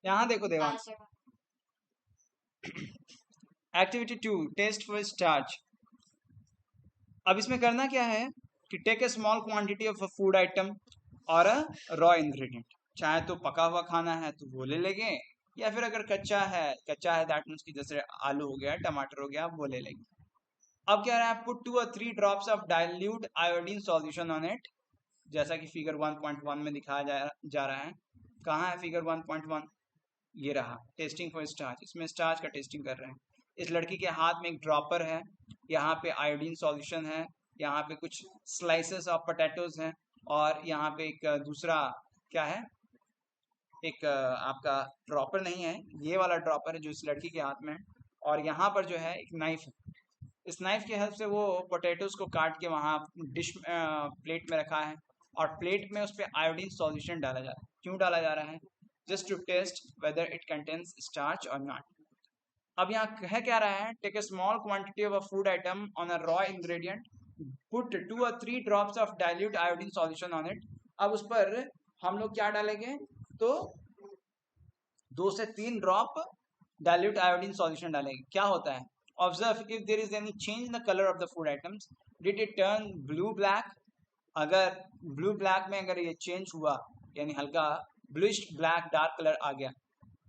यहाँ देखो Devansh, activity 2 test for starch. अब इसमें करना क्या है कि take a small quantity of a food item और अ रॉ इंग्रेडिएंट। चाहे तो पका हुआ खाना है तो वो ले लेंगे, या फिर अगर कच्चा है दैट मीन्स कि जैसे आलू हो गया, टमाटर हो गया, वो ले लेंगे। अब क्या है, put 2 or 3 drops of dilute iodine solution on it, जैसा कि फिगर 1.1 में दिखाया जा रहा है। कहाँ है फिगर 1.1? ये रहा, टेस्टिंग फॉर स्टार्च। इसमें स्टार्च का टेस्टिंग कर रहे हैं। इस लड़की के हाथ में एक ड्रॉपर है, यहाँ पे आयोडीन सॉल्यूशन है, यहाँ पे कुछ स्लाइसेस ऑफ पोटैटोज हैं, और यहाँ पे एक दूसरा क्या है, एक आपका ड्रॉपर नहीं है, ये वाला ड्रॉपर है जो इस लड़की के हाथ में है, और यहाँ पर जो है एक नाइफ है। इस नाइफ की हेल्प से वो पोटैटोज को काट के वहाँ डिश प्लेट में रखा है, और प्लेट में उस पर आयोडीन सॉल्यूशन डाला जा रहा है। क्यों डाला जा रहा है? Just to test whether it contains starch और नॉट। अब यहाँ कह क्या रहा है, take a small quantity of a food item on a raw ingredient, put 2 or 3 drops of dilute iodine solution on it. अब उस पर हम लोग क्या डालेंगे, तो 2 से 3 ड्रॉप डाइल्यूट आयोडीन सॉल्यूशन डालेंगे। क्या होता है, observe if there is any change in the colour of the food items, did it turn blue black. अगर ब्लू ब्लैक में अगर ये चेंज हुआ, यानी हल्का ब्लूइश ब्लैक डार्क कलर आ गया,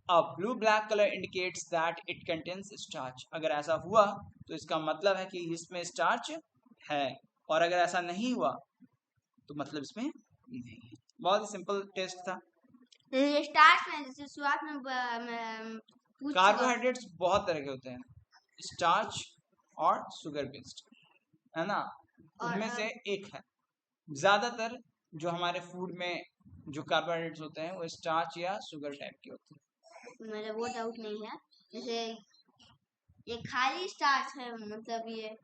अब blue black colour indicates that it contains starch. अगर ऐसा हुआ तो इसका मतलब है कि इसमें स्टार्च है, और अगर ऐसा नहीं हुआ तो मतलब इसमें नहीं है। बहुत ही सिंपल टेस्ट था। स्टार्च में जैसे शुरुआत में पूछ चुका। कार्बोहाइड्रेट्स बहुत तरह के होते हैं, स्टार्च और शुगर बेस्ड, है ना, उनमें से एक है। ज्यादातर जो हमारे फूड में जो कार्बोहाइड्रेट्स होते हैं वो स्टार्च या शुगर टाइप के होते हैं। मेरा वो डाउट नहीं है, जैसे ये खाली स्टार्च है, मतलब ये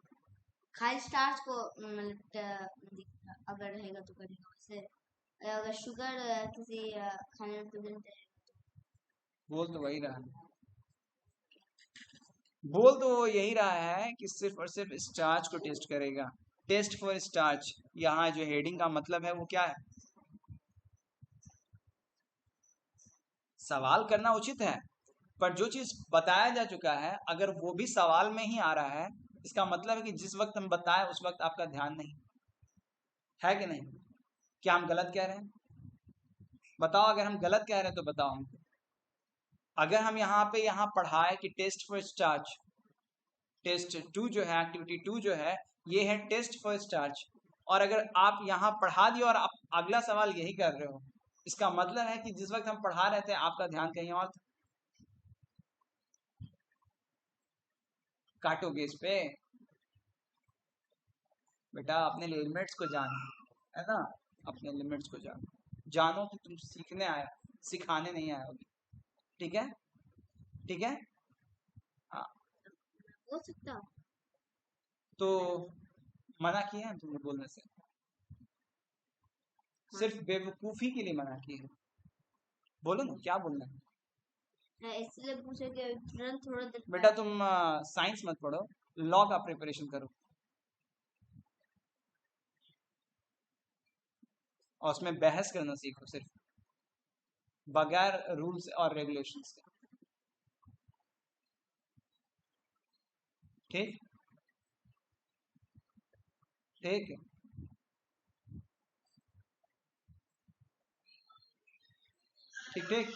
खाली स्टार्च को मतलब अगर रहेगा तो करेगा, वैसे अगर शुगर किसी खाने में प्रेजेंट है। बोल तो वही रहा है, बोल तो वो यही रहा है कि सिर्फ और सिर्फ स्टार्च को टेस्ट करेगा। टेस्ट फॉर स्टार्च, यहाँ जो हेडिंग का मतलब है वो क्या है? सवाल करना उचित है, पर जो चीज बताया जा चुका है अगर वो भी सवाल में ही आ रहा है, इसका मतलब है कि जिस वक्त हम बताए उस वक्त आपका ध्यान नहीं है कि नहीं। क्या हम गलत कह रहे हैं? बताओ, अगर हम गलत कह रहे हैं तो बताओ हमको। अगर हम यहाँ पढ़ाए कि टेस्ट फॉर स्टार्च, टेस्ट 2 जो है, एक्टिविटी 2 जो है, ये है टेस्ट फॉर स्टार्च, और अगर आप यहाँ पढ़ा दिए और आप अगला सवाल यही कर रहे हो, इसका मतलब है कि जिस वक्त हम पढ़ा रहे थे आपका ध्यान कहीं और था। काटोगे इस पे? बेटा अपने लिमिट्स को जानो, है ना, अपने लिमिट्स को जानो कि तुम सीखने आया, सिखाने नहीं आया होगी। ठीक है, ठीक है, हाँ। हो सकता तो मना किए हैं तुमने बोलने से, सिर्फ बेवकूफी के लिए मना किए हैं। बोलो ना, क्या बोलना है? इसलिए पूछे कि तुरंत थोड़ा देर बेटा तुम साइंस मत पढ़ो, लॉ का प्रिपरेशन करो, और उसमें बहस करना सीखो, सिर्फ बगैर रूल्स और रेगुलेशंस के। ठीक, ठीक है, ठीक ठीक।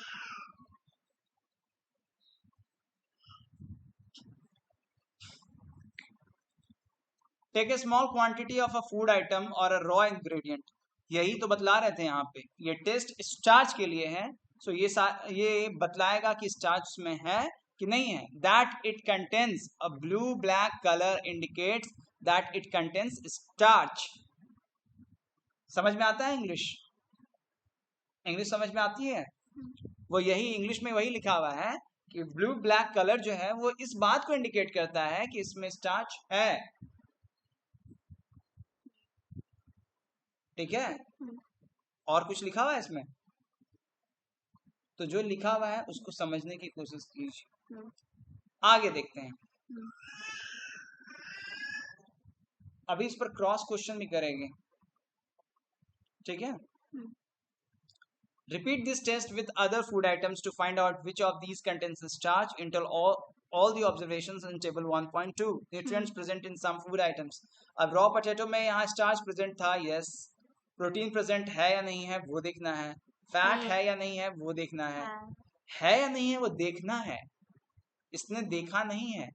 Take a small quantity of a food item और अ रॉ इंग्रेडिएंट, यही तो बतला रहे थे यहाँ पे। ये टेस्ट स्टार्च के लिए है, सो ये बतलाएगा कि स्टार्च में है कि नहीं है। That it contains a blue black colour indicates that it contains starch. समझ में आता है इंग्लिश? इंग्लिश समझ में आती है? वो यही इंग्लिश में वही लिखा हुआ है कि ब्लू ब्लैक कलर जो है वो इस बात को इंडिकेट करता है कि इसमें स्टार्च है। ठीक है, और कुछ लिखा हुआ है इसमें? तो जो लिखा हुआ है उसको समझने की कोशिश कीजिए। आगे देखते हैं, अभी इस पर क्रॉस क्वेश्चन भी करेंगे। ठीक है, Repeat this test with other food items to find out which of these contains starch until all the observations in table 1.2. Nutrients present in some food items. अब raw potato में यहाँ starch present था, yes. Protein present है या नहीं है वो देखना है. Fat है या नहीं है वो देखना है. है या नहीं है वो देखना है. इसने देखा नहीं है,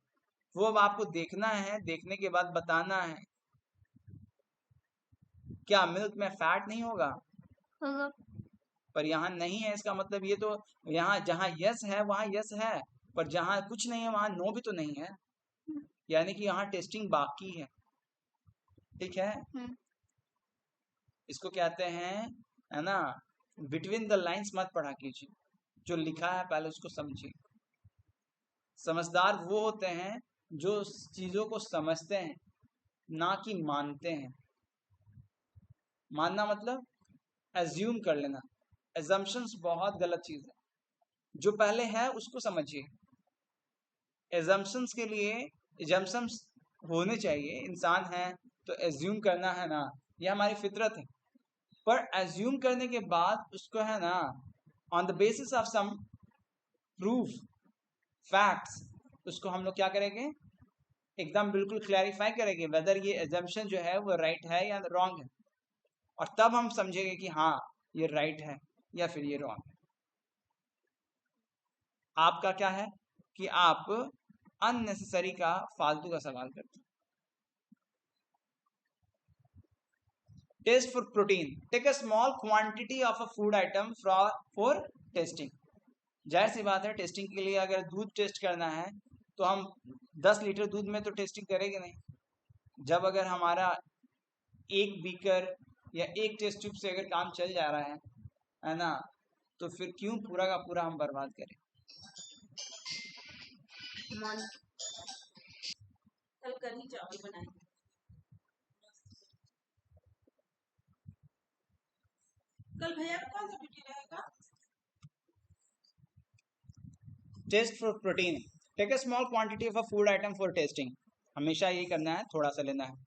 वो अब आपको देखना है. देखने के बाद बताना है. क्या मिल्क में फैट नहीं होगा? पर यहाँ नहीं है, इसका मतलब ये तो यहाँ जहाँ यस है वहाँ यस है, पर जहाँ कुछ नहीं है वहाँ नो भी तो नहीं है, यानी कि यहाँ टेस्टिंग बाकी है. ठीक है, इसको कहते हैं, है ना, बिटवीन द लाइंस मत पढ़ा कीजिए, जो लिखा है पहले उसको समझिए. समझदार वो होते हैं जो चीजों को समझते हैं, ना कि मानते हैं. मानना मतलब एज्यूम कर लेना. एजम्पशंस बहुत गलत चीज है. जो पहले है उसको समझिए. एजम्पशंस के लिए एजम्पशंस होने चाहिए. इंसान है तो एज्यूम करना है ना, ये हमारी फितरत है. पर एज्यूम करने के बाद उसको है ना, on the basis of some proof facts, उसको हम लोग क्या करेंगे, एकदम बिल्कुल क्लैरिफाई करेंगे वेदर ये एजम्पशन जो है वो राइट है या रॉन्ग है. और तब हम समझेंगे कि हाँ ये राइट है या फिर ये रॉन्ग है. आपका क्या है कि आप अननेसेसरी का, फालतू का सवाल करते हैं. Test for protein. Take a small quantity of a food item for testing. जाहिर सी बात है, टेस्टिंग के लिए अगर दूध टेस्ट करना है तो हम 10 लीटर दूध में तो टेस्टिंग करेंगे नहीं. जब अगर हमारा एक बीकर या एक टेस्ट ट्यूब से अगर काम चल जा रहा है ना, तो फिर क्यों पूरा का पूरा हम बर्बाद करें. कल कढ़ी चावल बनाएंगे. कल भैया का कौन सा ड्यूटी रहेगा? Test for protein. Take a small quantity of a food item for testing. हमेशा यही करना है, थोड़ा सा लेना है.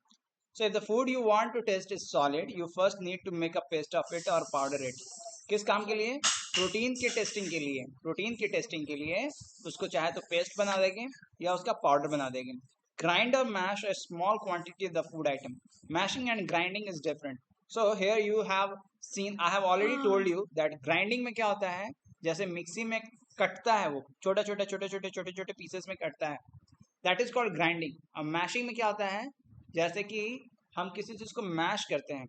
So if the food you want to test is solid, you first need to make a paste of it or powder it. किस काम के लिए? प्रोटीन के टेस्टिंग के लिए. प्रोटीन के टेस्टिंग के लिए उसको चाहे तो पेस्ट बना देंगे या उसका पाउडर बना देंगे. Grind or mash a small quantity of the food item. Mashing and grinding is different. So here you have seen, I have already told you that grinding में क्या होता है, जैसे मिक्सी में कटता है, वो छोटा छोटा छोटे छोटे छोटे छोटे पीसेस में कटता है, that is called grinding. अब मैशिंग में क्या होता है, जैसे कि हम किसी चीज को मैश करते हैं,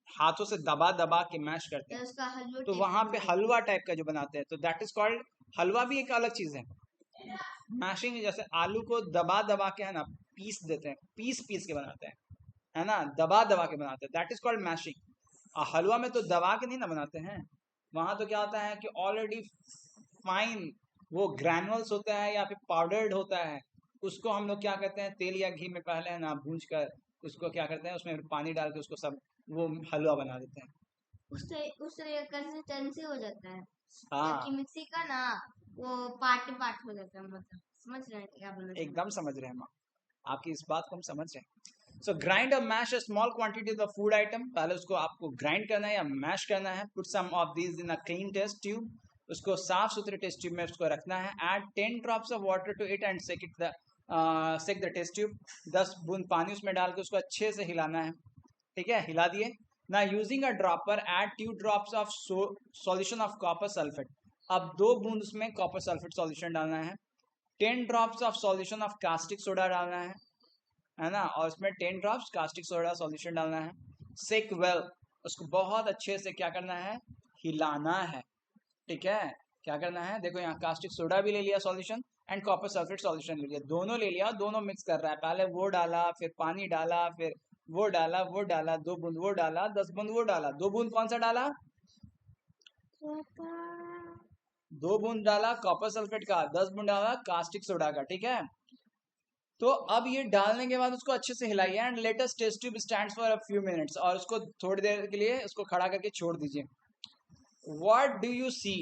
हाथों से दबा दबा के मैश करते हैं, तो वहां पे हलवा टाइप का जो बनाते हैं, तो दैट इज कॉल्ड हलवा. भी एक अलग चीज है. मैशिंग जैसे आलू को दबा दबा के, है ना, पीस देते हैं, पीस पीस के बनाते हैं, है ना, दबा दबा के बनाते हैं, दैट इज कॉल्ड मैशिंग. हलवा में तो दबा के नहीं ना बनाते हैं. वहां तो क्या होता है कि ऑलरेडी फाइन वो ग्रैनुअल्स होता है या फिर पाउडर्ड होता है, उसको हम लोग क्या करते हैं, तेल या घी में पहले, है ना, भूंज कर उसको क्या करते हैं, उसमें पानी डाल के उसको सब वो हलवा बना देते हैं. उस तरह कंसिस्टेंसी हो जाता है. हाँ, कि मिक्सी का ना वो पार्ट हो जाता है. मतलब समझ रहे हैं क्या बोल रहे हैं? एकदम समझ रहे हैं हम, आपकी इस बात को हम समझ रहे हैं. सो ग्राइंड और mash a small quantity of food item. पहले उसको आपको ग्राइंड करना है या मैश करना है. Put some of these in a clean test tube. उसको साफ सुथरे टेस्ट ट्यूब में उसको रखना है. Add 10 drops of water to it and shake the test tube. 10 बूंद पानी उसमें डाल के उसको अच्छे से हिलाना है. ठीक है, हिला दिए ना. Using a dropper add 2 drops of solution of copper sulphate. अब 2 बूंद उसमें कॉपर सल्फेट सॉल्यूशन डालना है. 10 drops of solution of caustic soda डालना है ना, और उसमें 10 ड्रॉप्स कास्टिक सोडा सॉल्यूशन डालना है. सेक वेल. उसको बहुत अच्छे से क्या करना है, हिलाना है. ठीक है, क्या करना है, देखो यहाँ कास्टिक सोडा भी ले लिया solution and copper sulphate solution ले लिया, दोनों ले लिया, दोनों मिक्स कर रहा है. पहले वो डाला, फिर पानी डाला, फिर वो डाला, वो डाला, 2 बूंद वो डाला, 10 बूंद वो डाला. 2 बूंद कौन सा डाला, 2 बूंद डाला कॉपर सल्फेट का, 10 बूंद डाला कास्टिक सोडा का. ठीक है, तो अब ये डालने के बाद उसको अच्छे से हिलाइए. And latest test tube stands for a few minutes. और उसको थोड़ी देर के लिए उसको खड़ा करके छोड़ दीजिए. What do you see.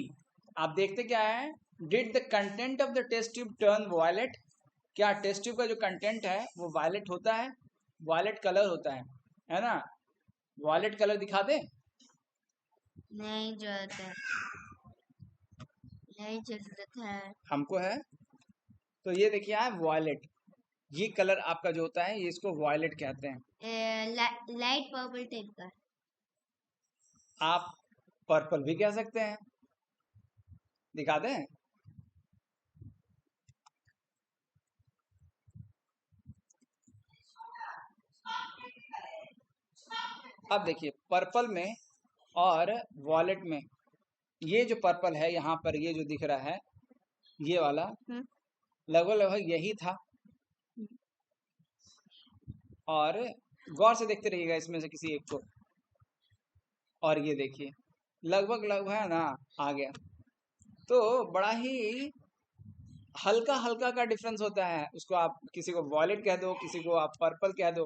आप देखते क्या है, did the content of the test tube turn violet. क्या टेस्ट ट्यूब का जो कंटेंट है वो वायलेट होता है, वायलेट कलर होता है ना. वायलेट कलर दिखा दे. नहीं जरूरत है, नहीं जरूरत है। हमको है। तो ये देखिए आप वॉयलेट, ये कलर आपका जो होता है ये इसको वॉयलेट कहते हैं। लाइट पर्पल टाइप का। आप पर्पल भी कह सकते हैं, दिखा दें। अब देखिए पर्पल में और वॉयलेट में, ये जो पर्पल है यहाँ पर ये जो दिख रहा है ये वाला लगभग लगभग यही था। और गौर से देखते रहिएगा इसमें से किसी एक को, और ये देखिए लगभग लगभग है ना आ गया। तो बड़ा ही हल्का हल्का का डिफरेंस होता है, उसको आप किसी को वॉयलेट कह दो, किसी को आप पर्पल कह दो,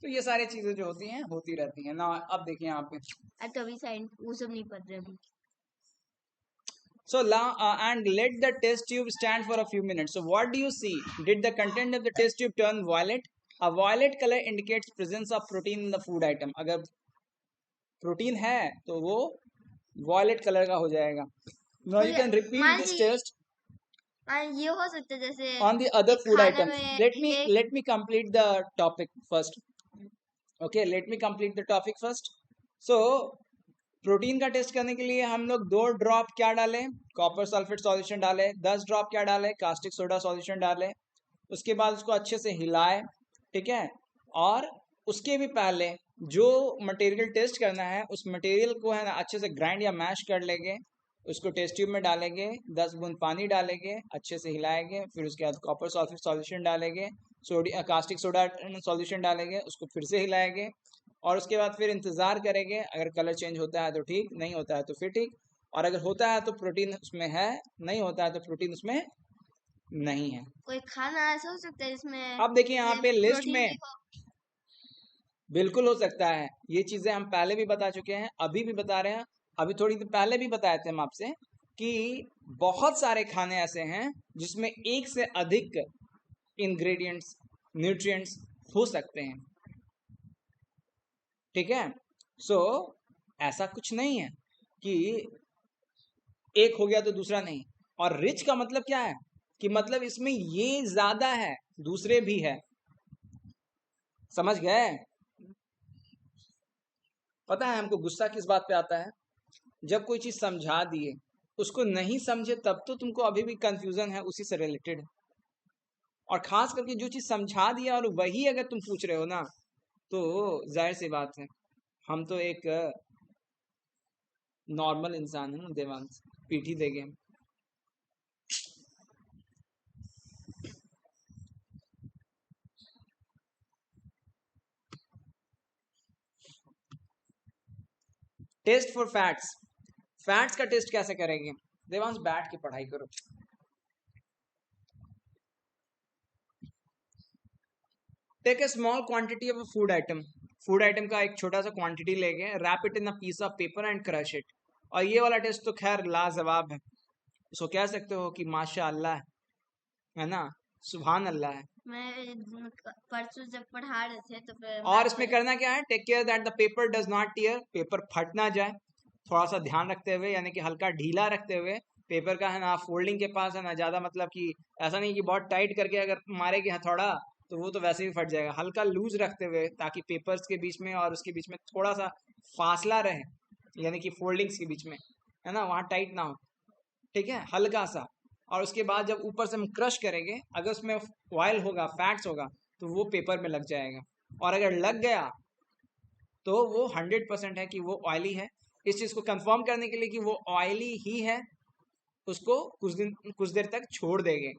तो ये सारी चीजें जो होती हैं होती रहती हैं ना। अब देखिए यहाँ पे तो अभी साइंस वो सब नहीं पढ़ रहे अभी। So and let the test tube stand for a few minutes. So what do you see? Did the content of the test tube turn violet? A violet color indicates presence of protein in the food item. अगर protein है तो वो violet colour का हो जाएगा. Now you can repeat this test ये हो सकता है जैसे on the other food खाने items. में Let me complete the topic first. Okay, let me complete the topic first. So protein का टेस्ट करने के लिए हम लोग 2 ड्रॉप क्या डालें, कॉपर सल्फेट सॉल्यूशन डालें, 10 ड्रॉप क्या डालें, कास्टिक सोडा सॉल्यूशन डालें। उसके बाद उसको अच्छे से हिलाएं, ठीक है। और उसके भी पहले जो मटेरियल टेस्ट करना है उस मटेरियल को है ना अच्छे से ग्राइंड या मैश कर लेंगे, उसको टेस्ट ट्यूब में डालेंगे, 10 बूंद पानी डालेंगे, अच्छे से हिलाएंगे, फिर उसके बाद कॉपर सल्फेट सॉल्यूशन डालेंगे, कास्टिक सोडा सॉल्यूशन डालेंगे, उसको फिर से हिलाएंगे, और उसके बाद फिर इंतज़ार करेंगे। अगर कलर चेंज होता है तो ठीक, नहीं होता है तो फिर ठीक, और अगर होता है तो प्रोटीन उसमें है, नहीं होता है तो प्रोटीन उसमें नहीं है। कोई खाना ऐसा हो सकता है जिसमें अब देखिए यहाँ पे लिस्ट में नहीं हो। बिल्कुल हो सकता है, ये चीज़ें हम पहले भी बता चुके हैं, अभी भी बता रहे हैं, अभी थोड़ी देर पहले भी बताए थे हम आपसे कि बहुत सारे खाने ऐसे हैं जिसमें एक से अधिक इंग्रेडिएंट्स, न्यूट्रिएंट्स हो सकते हैं, ठीक है। सो ऐसा कुछ नहीं है कि एक हो गया तो दूसरा नहीं। और रिच का मतलब क्या है कि मतलब इसमें ये ज्यादा है, दूसरे भी है, समझ गए। पता है हमको गुस्सा किस बात पे आता है, जब कोई चीज समझा दिए उसको नहीं समझे तब तो तुमको अभी भी कंफ्यूजन है उसी से रिलेटेड, और खास करके जो चीज समझा दिया और वही अगर तुम पूछ रहे हो ना, तो जाहिर सी बात है हम तो एक नॉर्मल इंसान है ना देवांश, पीठी देंगे। टेस्ट फॉर फैट्स, फैट्स का टेस्ट कैसे करेंगे देवांश, बैठ के पढ़ाई करो। Take a small quantity of a food item, food item का एक छोटा सा क्वांटिटी लेंगे, wrap it in a piece of paper and crush it. और ये वाला टेस्ट तो खैर लाजवाब है, उसको कह सकते हो कि माशाअल्लाह है ना, सुभान अल्लाह है। मैं परसों जब पढ़ा रहे थे तो फिर और इसमें करना क्या है, take care that the paper does not tear, paper फट ना जाए, थोड़ा सा ध्यान रखते हुए, यानी कि हल्का ढीला रखते हुए पेपर का है ना, फोल्डिंग के पास है ना ज्यादा, मतलब कि ऐसा नहीं कि बहुत टाइट करके अगर मारेगी हथौड़ा तो वो तो वैसे भी फट जाएगा, हल्का लूज रखते हुए ताकि पेपर्स के बीच में और उसके बीच में थोड़ा सा फासला रहे, यानी कि फोल्डिंग्स के बीच में है ना, वहाँ टाइट ना हो, ठीक है, हल्का सा। और उसके बाद जब ऊपर से हम क्रश करेंगे, अगर उसमें ऑयल होगा, फैट्स होगा, तो वो पेपर में लग जाएगा, और अगर लग गया तो वो 100% है कि वो ऑयली है। इस चीज को कंफर्म करने के लिए कि वो ऑयली ही है, उसको कुछ देर तक छोड़ देंगे।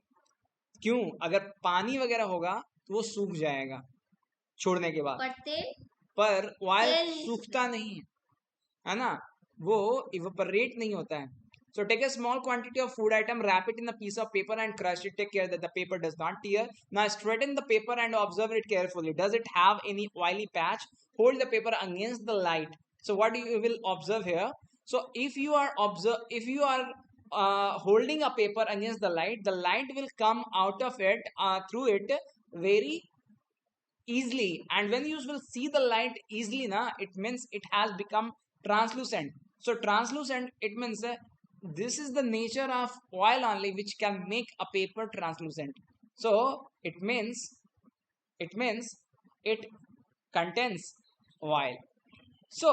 क्यों, अगर पानी वगैरह होगा तो वो सूख जाएगा छोड़ने के बाद, पर ऑयल सूखता नहीं है ना, वो इवेपोरेट नहीं होता है। So take a small quantity of food item, wrap it in a piece of paper and crush it. Take care that the paper does not tear. Now straighten the paper and observe it carefully. Does it have any oily patch? Hold the paper against the light. So what you will observe here? So if you are holding a paper against the light will come out of it through it very easily, and when you will see the light easily, na, it means it has become translucent. So translucent, it means this is the nature of oil only which can make a paper translucent. So it means it contains oil. So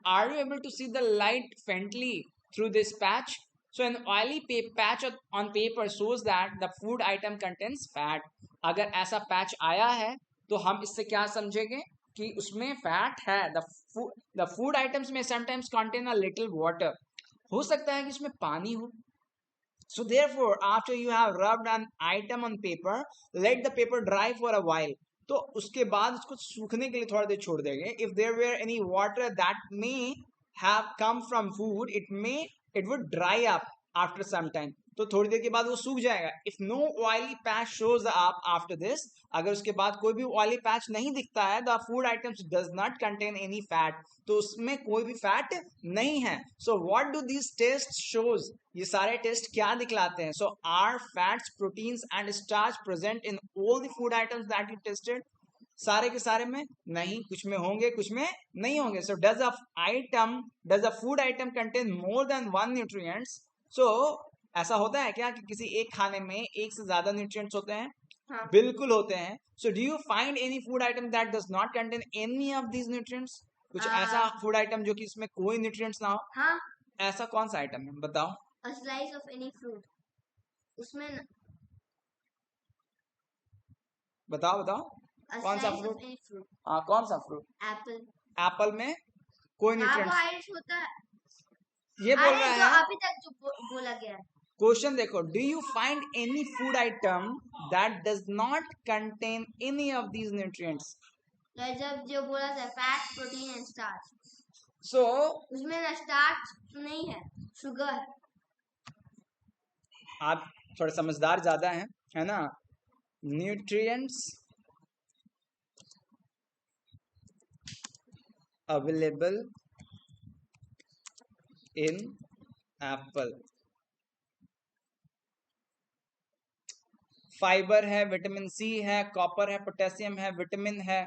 are you able to see the light faintly through this patch? So an oily patch on paper shows that the food item contains fat. अगर ऐसा patch आया है तो हम इससे क्या समझेंगे कि उसमें फैट है. द फूड आइटम्स में sometimes contain a little water. हो सकता है कि इसमें पानी हो. So therefore, after you have rubbed an item on paper, let the paper dry for a while. तो उसके बाद उसको सूखने के लिए थोड़ा देर छोड़ देंगे. If there were any water that may have come from food, it would dry up after some time. तो थोड़ी देर के बाद वो सूख जाएगा. If no oily patch shows up after this, अगर उसके बाद कोई भी oily patch नहीं दिखता है, the food items does not contain any fat. तो उसमें कोई भी फैट नहीं है. So what do these tests shows? ये सारे टेस्ट क्या दिखलाते हैं? So are fats, proteins and starch present in all the food items that you tested? सारे के सारे में नहीं, कुछ में होंगे, कुछ में नहीं होंगे. So does a food item contain more than one nutrients? So ऐसा होता है क्या कि किसी एक खाने में एक से ज्यादा न्यूट्रिएंट्स होते हैं? हाँ. बिल्कुल होते हैं. So do you find any food item that does not contain any of these nutrients? कुछ ऐसा फूड आइटम जो कि इसमें कोई न्यूट्रिएंट्स ना हो? हाँ. ऐसा कौन सा आइटम है बताओ? A slice of any fruit. उसमें बताओ कौन सा फ्रूट? हाँ, कौन सा फ्रूट? एप्पल. एप्पल में कोई न्यूट्रिएंट्स कार्बोहाइड्रेट्स होता है. ये बोल रहा जो है. अभी तक जो बोला गया है. क्वेश्चन देखो, do you find any food item that does not contain any of these nutrients? जब जो बोला था फैट, प्रोटीन एंड स्टार्च. सो उसमें ना स्टार्च नहीं है, शुगर है. आप थोड़े समझदार ज्यादा हैं, है ना? Nutrients available in Apple. Fibre है, विटामिन सी है, कॉपर है, पोटेशियम है, विटामिन है.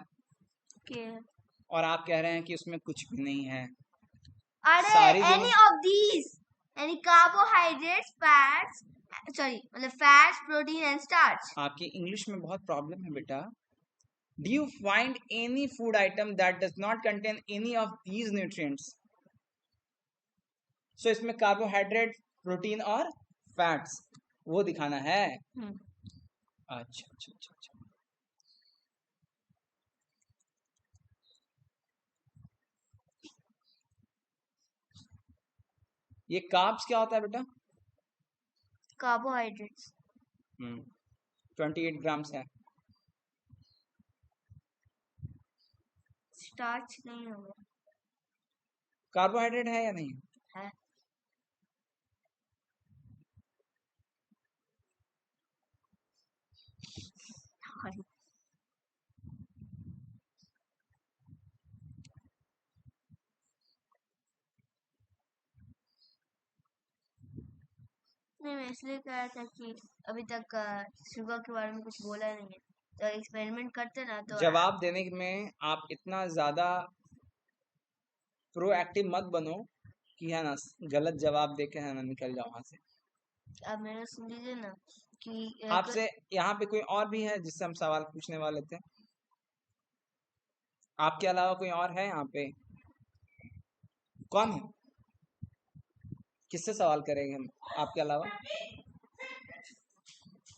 और आप कह रहे हैं कि उसमें कुछ भी नहीं है. अरे any of these, any carbohydrates, fats, मतलब फैट्स, प्रोटीन एंड स्टार्च. आपकी इंग्लिश में बहुत प्रॉब्लम है बेटा. Do you find any food item that does not contain any of these nutrients? So इसमें कार्बोहाइड्रेट, प्रोटीन और फैट्स वो दिखाना है. अच्छा. ये कार्ब्स क्या होता है बेटा? कार्बोहाइड्रेट्स. 28 ग्राम्स है. स्टार्च नहीं होगा. कार्बोहाइड्रेट है या नहीं है? नहीं, मैं इसलिए कह रहा था कि अभी तक शुगर के बारे में कुछ बोला नहीं है, तो एक्सपेरिमेंट करते ना तो जवाब देने में आप इतना ज्यादा प्रोएक्टिव मत बनो कि है ना गलत जवाब देके है ना निकल जाओ वहां से. अब मेरा सुन लीजिए ना कि आपसे यहाँ पे कोई और भी है जिससे हम सवाल पूछने वाले थे? आपके अलावा कोई और है यहाँ पे? कौन है? किससे सवाल करेंगे हम आपके अलावा?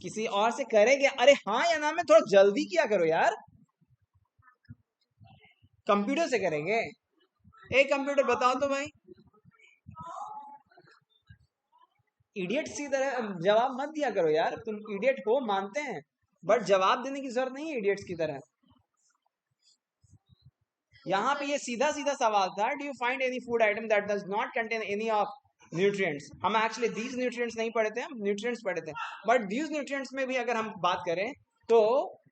किसी और से करेंगे? अरे हाँ या ना में थोड़ा जल्दी किया करो यार. कंप्यूटर से करेंगे? एक कंप्यूटर बताओ तो भाई. इडियट सी तरह जवाब मत दिया करो यार. तुम इडियट हो मानते हैं, बट जवाब देने की जरूरत नहीं है इडियट्स की तरह. यहाँ पे ये सीधा सवाल था, do you find any food item that does not contain any of nutrients. हम एक्चुअली दीज न्यूट्रिएंट्स नहीं पढ़े थे, हम न्यूट्रिएंट्स पढ़े थे. बट दीज न्यूट्रिएंट्स में भी अगर हम बात करें तो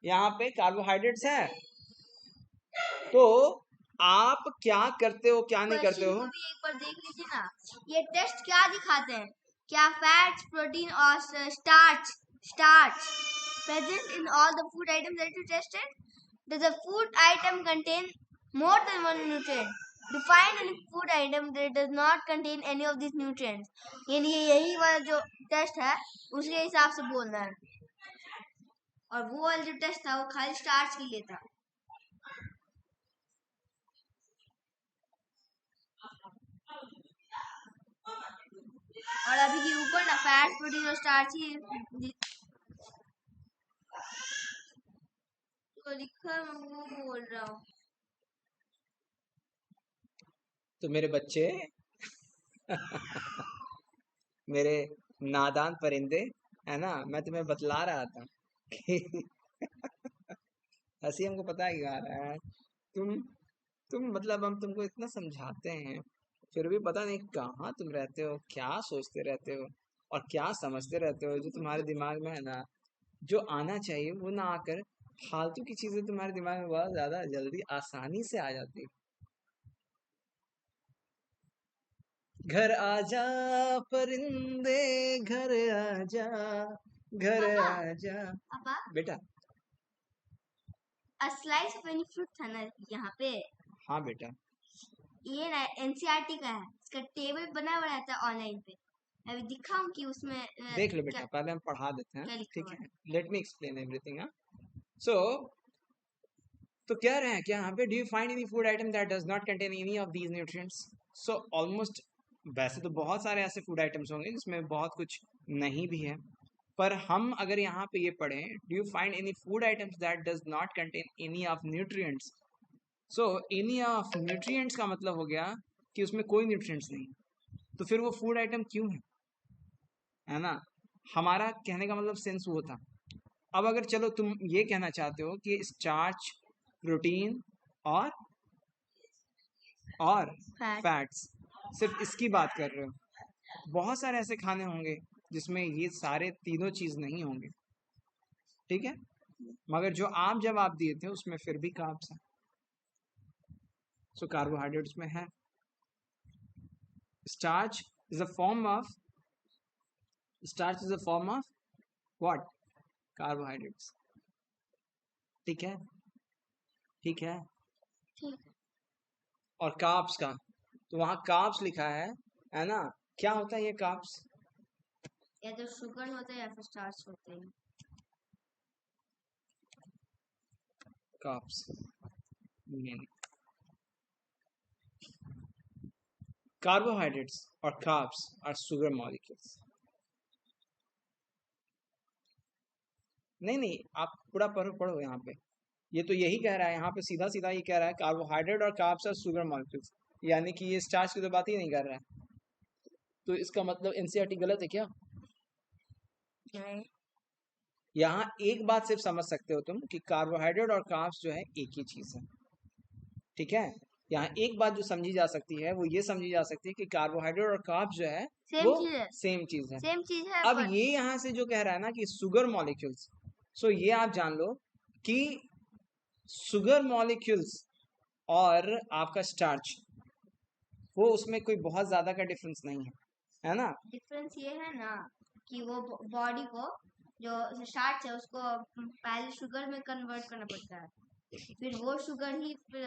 यहाँ पे कार्बोहाइड्रेट्स है. तो आप क्या करते हो, क्या नहीं करते हो? एक बार देख लीजिए ना, ये टेस्ट क्या दिखाते हैं. क्या फैट्स, प्रोटीन और starch present in all the food items that you tested? Does the food item contain more than one nutrient? To find any food item that does not contain any of these nutrients. यानी यही वाला जो test है उसके हिसाब से बोलना है, और वो वाला जो टेस्ट था वो खाली स्टार्च के लिए था. और अभी के ऊपर ना फैट, प्रोटीन और स्टार्च ही तो लिखा है, मैं वो बोल रहा हूँ. तो मेरे बच्चे मेरे नादान परिंदे, है ना, मैं तुम्हें बतला रहा था कि हंसी हमको पता है कि आ रहा है, तुम मतलब हम तुमको इतना समझाते हैं फिर भी पता नहीं कहाँ तुम रहते हो, क्या सोचते रहते हो और क्या समझते रहते हो, जो तुम्हारे दिमाग में है ना, जो आना चाहिए वो ना आकर फालतू की चीजें तुम्हारे दिमाग में बहुत ज्यादा जल्दी आसानी से आ जाती है. घर आजा परिंदे, घर आजा, घर पापा, आजा. पापा, बेटा. a slice of any fruit था ना यहाँ पे, हाँ बेटा. ये ना एनसीईआरटी का है, इसका टेबल बना हुआ रहता है ऑनलाइन पे. अभी दिखाऊं कि उसमें देख लो बेटा, पहले हम पढ़ा देते हैं, क्या लिखा ठीक हुआ है, लेट मी एक्सप्लेन एवरीथिंग. सो तो कह रहे हैं कि यहाँ पे, do you find any food item that does not contain any of these nutrients. So almost, वैसे तो बहुत सारे ऐसे फूड आइटम्स होंगे जिसमें बहुत कुछ नहीं भी है, पर हम अगर यहाँ पे ये पढ़ें, do you find any food items that does not contain any of nutrients. So any of nutrients का मतलब हो गया कि उसमें कोई न्यूट्रिएंट्स नहीं, तो फिर वो फूड आइटम क्यों है ना. हमारा कहने का मतलब सेंस वो था. अब अगर चलो तुम ये कहना चाहते हो कि स्टार्च, प्रोटीन और फैट. फैट्स, सिर्फ इसकी बात कर रहे हो, बहुत सारे ऐसे खाने होंगे जिसमें ये सारे तीनों चीज नहीं होंगे, ठीक है, मगर जो आप जवाब दिए थे उसमें फिर भी कार्ब्स है. सो कार्बोहाइड्रेट्स में है. Starch is a form of what, carbohydrates. ठीक है, ठीक है. ठीक. और कार्ब्स का तो वहां कार्ब्स लिखा है ना, क्या होता है ये कार्ब्स. या तो शुगर होता है या फिर स्टार्च होते हैं. कार्ब्स, कार्बोहाइड्रेट्स और कार्ब्स आर शुगर मॉलिक्यूल्स. नहीं, आप पूरा पढ़ो यहाँ पे, ये तो यही कह रहा है यहाँ पे, सीधा सीधा ये कह रहा है कार्बोहाइड्रेट और कार्ब्स आर शुगर मॉलिक्यूल्स, यानी कि ये स्टार्च की तो बात ही नहीं कर रहा है. तो इसका मतलब एनसीईआरटी गलत है क्या. नहीं. यहाँ एक बात सिर्फ समझ सकते हो तुम कि कार्बोहाइड्रेट और कार्ब्स जो है एक ही चीज है, ठीक है. यहाँ एक बात जो समझी जा सकती है वो ये समझी जा सकती है कि कार्बोहाइड्रेट और कार्ब्स जो है वो सेम चीज है. सेम चीज है. अब ये यहाँ से जो कह रहा है ना कि शुगर मॉलिक्यूल्स, सो ये आप जान लो कि शुगर मॉलिक्यूल्स और आपका स्टार्च, वो उसमें कोई बहुत ज्यादा का डिफरेंस नहीं है ना. डिफरेंस ये है ना कि वो बॉडी को जो स्टार्च है उसको पहले शुगर में कन्वर्ट करना पड़ता है, फिर वो शुगर ही फिर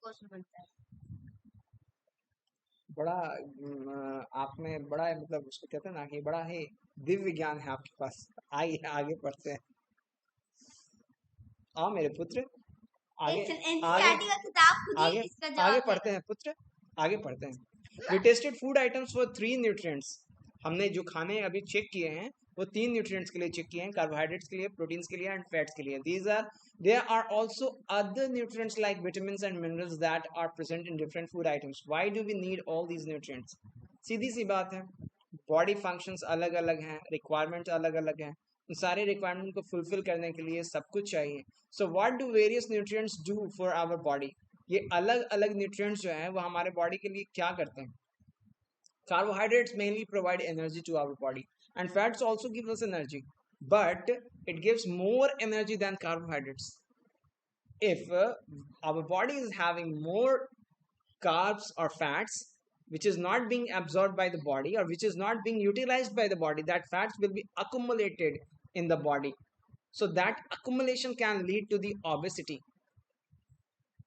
ग्लूकोज में बनता है. बड़ा आपने बड़ा मतलब उसको कहते हैं ना कि बड़ा ही दिव्य ज्ञान है आपके पास. आइए आगे पढ़ते हैं. आओ मेरे पुत्र, आगे आगे पढ़ते हैं पुत्र, आगे पढ़ते हैं. We tested food items for 3 nutrients. हमने जो खाने अभी चेक किए हैं वो 3 न्यूट्रिएंट्स के लिए चेक किए हैं, कार्बोहाइड्रेट्स के लिए, प्रोटीन्स के लिए एंड फैट्स के लिए. There are also other nutrients like vitamins and minerals that are present in different food items. Why do we need all these nutrients? सीधी सी बात है, बॉडी फंक्शंस अलग अलग हैं, रिक्वायरमेंट्स अलग अलग हैं, उन सारे रिक्वायरमेंट को फुलफिल करने के लिए सब कुछ चाहिए. So what do various nutrients do for our body. ये अलग अलग न्यूट्रिएंट्स जो हैं वो हमारे बॉडी के लिए क्या करते हैं. Carbohydrates mainly provide energy to our body, and fats also give us energy, but it gives more energy than carbohydrates. If our body is having more carbs or fats which is not being absorbed by the body or which is not being utilized by the body, that fats will be accumulated in the body. So that accumulation can lead to the obesity.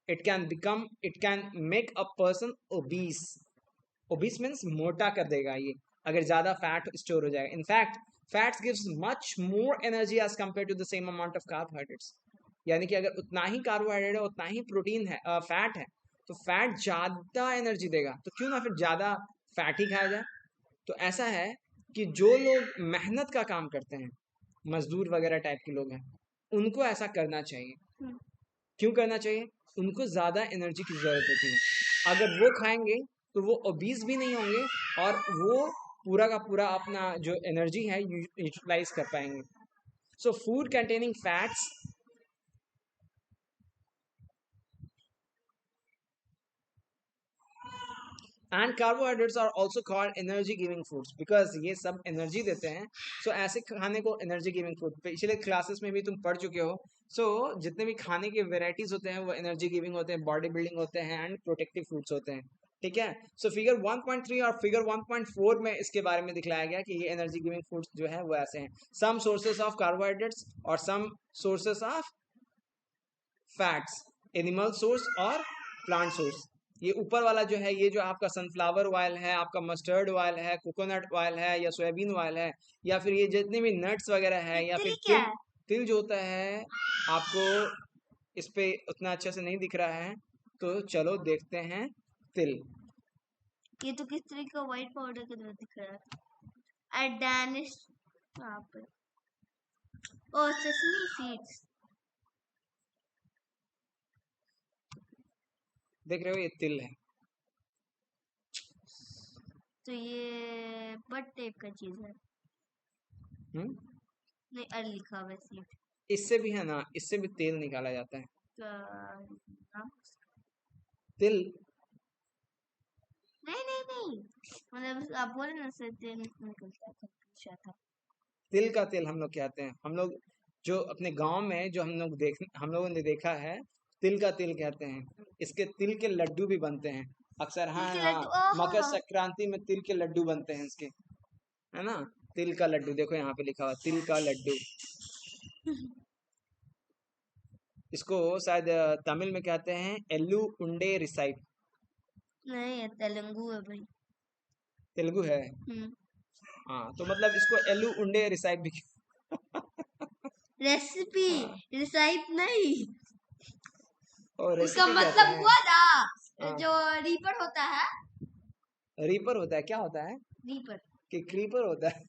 It can make a person obese. Obese means मोटा कर देगा ये, अगर ज्यादा fat store हो जाएगा। In fact fats gives much more energy as compared to the same amount of carbohydrates. यानी कि अगर उतना ही कार्बोहाइड्रेट है उतना ही प्रोटीन है, फैट है, तो फैट ज्यादा एनर्जी देगा, तो क्यों ना फिर ज्यादा फैट ही खाया जाए। तो ऐसा है कि जो लोग मेहनत का काम करते हैं, मजदूर वगैरह टाइप के लोग हैं, उनको ऐसा करना चाहिए। क्यों करना चाहिए? उनको ज्यादा एनर्जी की जरूरत होती है। अगर वो खाएंगे तो वो ओबीस भी नहीं होंगे और वो पूरा का पूरा अपना जो एनर्जी है यूटिलाइज कर पाएंगे। So food containing fats and carbohydrates are also called energy giving foods because ये सब एनर्जी देते हैं। सो ऐसे खाने को एनर्जी गिविंग फूड, पिछले क्लासेस में भी तुम पढ़ चुके हो। सो जितने भी खाने के वेराइटीज होते हैं वो एनर्जी गिविंग होते हैं, बॉडी बिल्डिंग होते हैं एंड प्रोटेक्टिव फूड्स होते हैं। ठीक है, सो फिगर 1.3 और फिगर 1.4 में इसके बारे में दिखलाया गया कि ये एनर्जी गिविंग फूड्स जो है वो ऐसे हैं। सम सोर्सेस ऑफ कार्बोहाइड्रेट्स और some sources of fats, animal source और प्लांट सोर्स। ये ऊपर वाला जो है, ये जो आपका सनफ्लावर ऑयल है, आपका मस्टर्ड ऑयल है, कोकोनट ऑयल है या सोयाबीन ऑयल है, या फिर ये जितने भी नट्स वगैरह है, या फिर क्या तिल, है? तिल जो होता है, आपको इस पे उतना अच्छे से नहीं दिख रहा है, तो चलो देखते हैं तिल। ये तो किस तरह का व्हाइट पाउडर की तरह दिख रहा है। डैनिश वहाँ पे। ओ सेसमी सीड्स। देख रहे हो, ये तिल है। तो ये बट टाइप का चीज है। नहीं, अर लिखा हुआ है सीड। इससे भी है ना, इससे भी तेल निकाला जाता है, नाम? तिल। नहीं, मतलब आप बोले ना सर, तेल निकलता है, पूछा था। तिल का तेल हम लोग कहते हैं, हम लोग जो अपने गांव में जो हम लोगों ने देखा है, तिल का तेल कहते हैं। इसके तिल के लड्डू भी बनते हैं अक्सर। हाँ तिल के हाँ, लड्डू, ओहो मकर संक्रांति में तिल के लड्डू बनते हैं इसके, है ना। तिल का लड्डू देखो यहाँ पे लिखा हुआ, तिल का लड्डू। इसको शायद तमिल में कहते हैं एल्लू उंडे रिसाइट। नहीं, ये तेलुगु है भाई। तेलुगु है? हाँ, तो मतलब इसको एल्लू उंडे रिसाइट भी रेसिपी रिसाइप नहीं, और उसका रेसिपी कहते मतलब हैं। हुआ ना हाँ, जो रीपर होता है। रीपर होता है? क्या होता है? रीपर, कि क्रीपर होता है?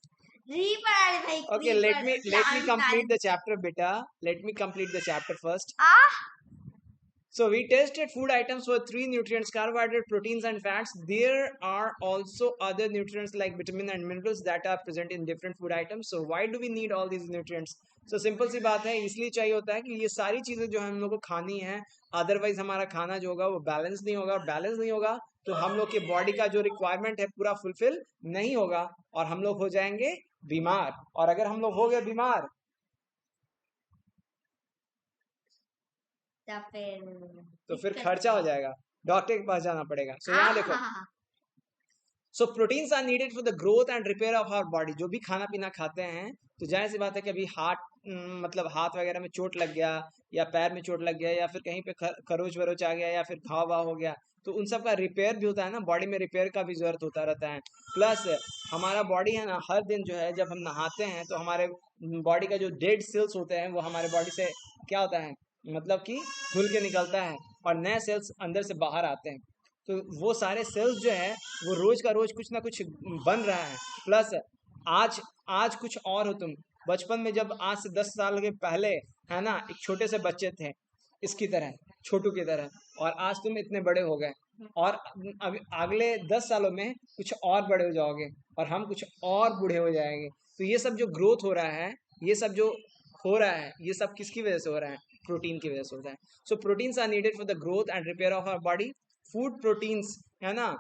रीपर, अरे भाई Okay, let me plant complete the chapter, beta. Let me complete the chapter first. Uh So we tested food items for 3 nutrients: carbohydrate, proteins, and fats. There are also other nutrients like vitamin and minerals that are present in different food items. So why do we need all these nutrients? So simple सी बात है, इसलिए चाहिए होता है कि ये सारी चीजें जो हम लोग को खानी है, अदरवाइज हमारा खाना जो होगा वो बैलेंस नहीं होगा, और बैलेंस नहीं होगा तो हम लोग के बॉडी का जो रिक्वायरमेंट है पूरा फुलफिल नहीं होगा और हम लोग हो जाएंगे बीमार। और अगर हम लोग हो गए बीमार तो फिर खर्चा हो जाएगा, डॉक्टर के पास जाना पड़ेगा। सो यहाँ देखो, so proteins are needed for the growth and repair of our body. जो भी खाना पीना खाते हैं, तो जाहिर सी बात है कि अभी मतलब हाथ वगैरह में चोट लग गया, या पैर में चोट लग गया, या फिर कहीं पे खरोच वरोच आ गया, या फिर घाव वाव हो गया, तो उन सब का रिपेयर भी होता है ना, बॉडी में रिपेयर का भी जरूरत होता रहता है। प्लस हमारा बॉडी है ना, हर दिन जो है जब हम नहाते हैं तो हमारे बॉडी का जो डेड सेल्स होते हैं वो हमारे बॉडी से क्या होता है, मतलब कि धुल के निकलता है और नए सेल्स अंदर से बाहर आते हैं। तो वो सारे सेल्स जो है वो रोज का रोज कुछ ना कुछ बन रहा है। प्लस आज कुछ और हो तुम, बचपन में जब आज से 10 साल के पहले, है ना, एक छोटे से बच्चे थे इसकी तरह, छोटू की तरह, और आज तुम इतने बड़े हो गए, और अब अगले 10 सालों में कुछ और बड़े हो जाओगे और हम कुछ और बूढ़े हो जाएंगे। तो ये सब जो ग्रोथ हो रहा है, ये सब जो हो रहा है, ये सब किसकी वजह से हो रहा है? प्रोटीन की वजह से होता है। So proteins are needed for the growth and repair of our body. Food proteins, है ना,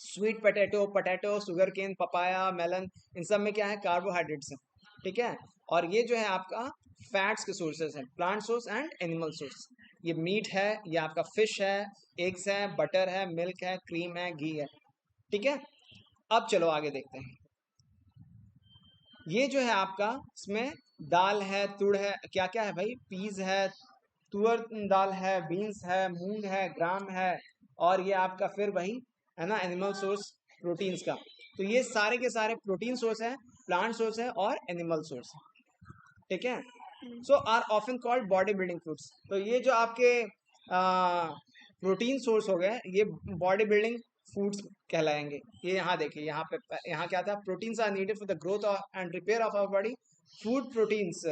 sweet potato, sugar cane, papaya, melon, इन सब में क्या है? कार्बोहाइड्रेट्स है। ठीक है, और ये जो है आपका फैट्स के सोर्सेस हैं, plant source and animal source. ये मीट है, ये आपका फिश है, एग्स है, बटर है, मिल्क है, क्रीम है, घी है। ठीक है, अब चलो आगे देखते हैं। ये जो है आपका, इसमें दाल है, तुड़ है, क्या क्या है भाई, पीज है, तुअर दाल है, बीन्स है, मूंग है, ग्राम है, और ये आपका फिर वही है ना एनिमल सोर्स प्रोटीन्स का। तो ये सारे के सारे प्रोटीन सोर्स है, प्लांट सोर्स है और एनिमल सोर्स है, ठीक है। So are often called body building foods. तो ये जो आपके प्रोटीन सोर्स हो गए ये बॉडी बिल्डिंग फूड्स कहलाएंगे। ये यहाँ देखिए, यहाँ पे यहाँ क्या था, proteins are needed for the growth and repair of our body. Food proteins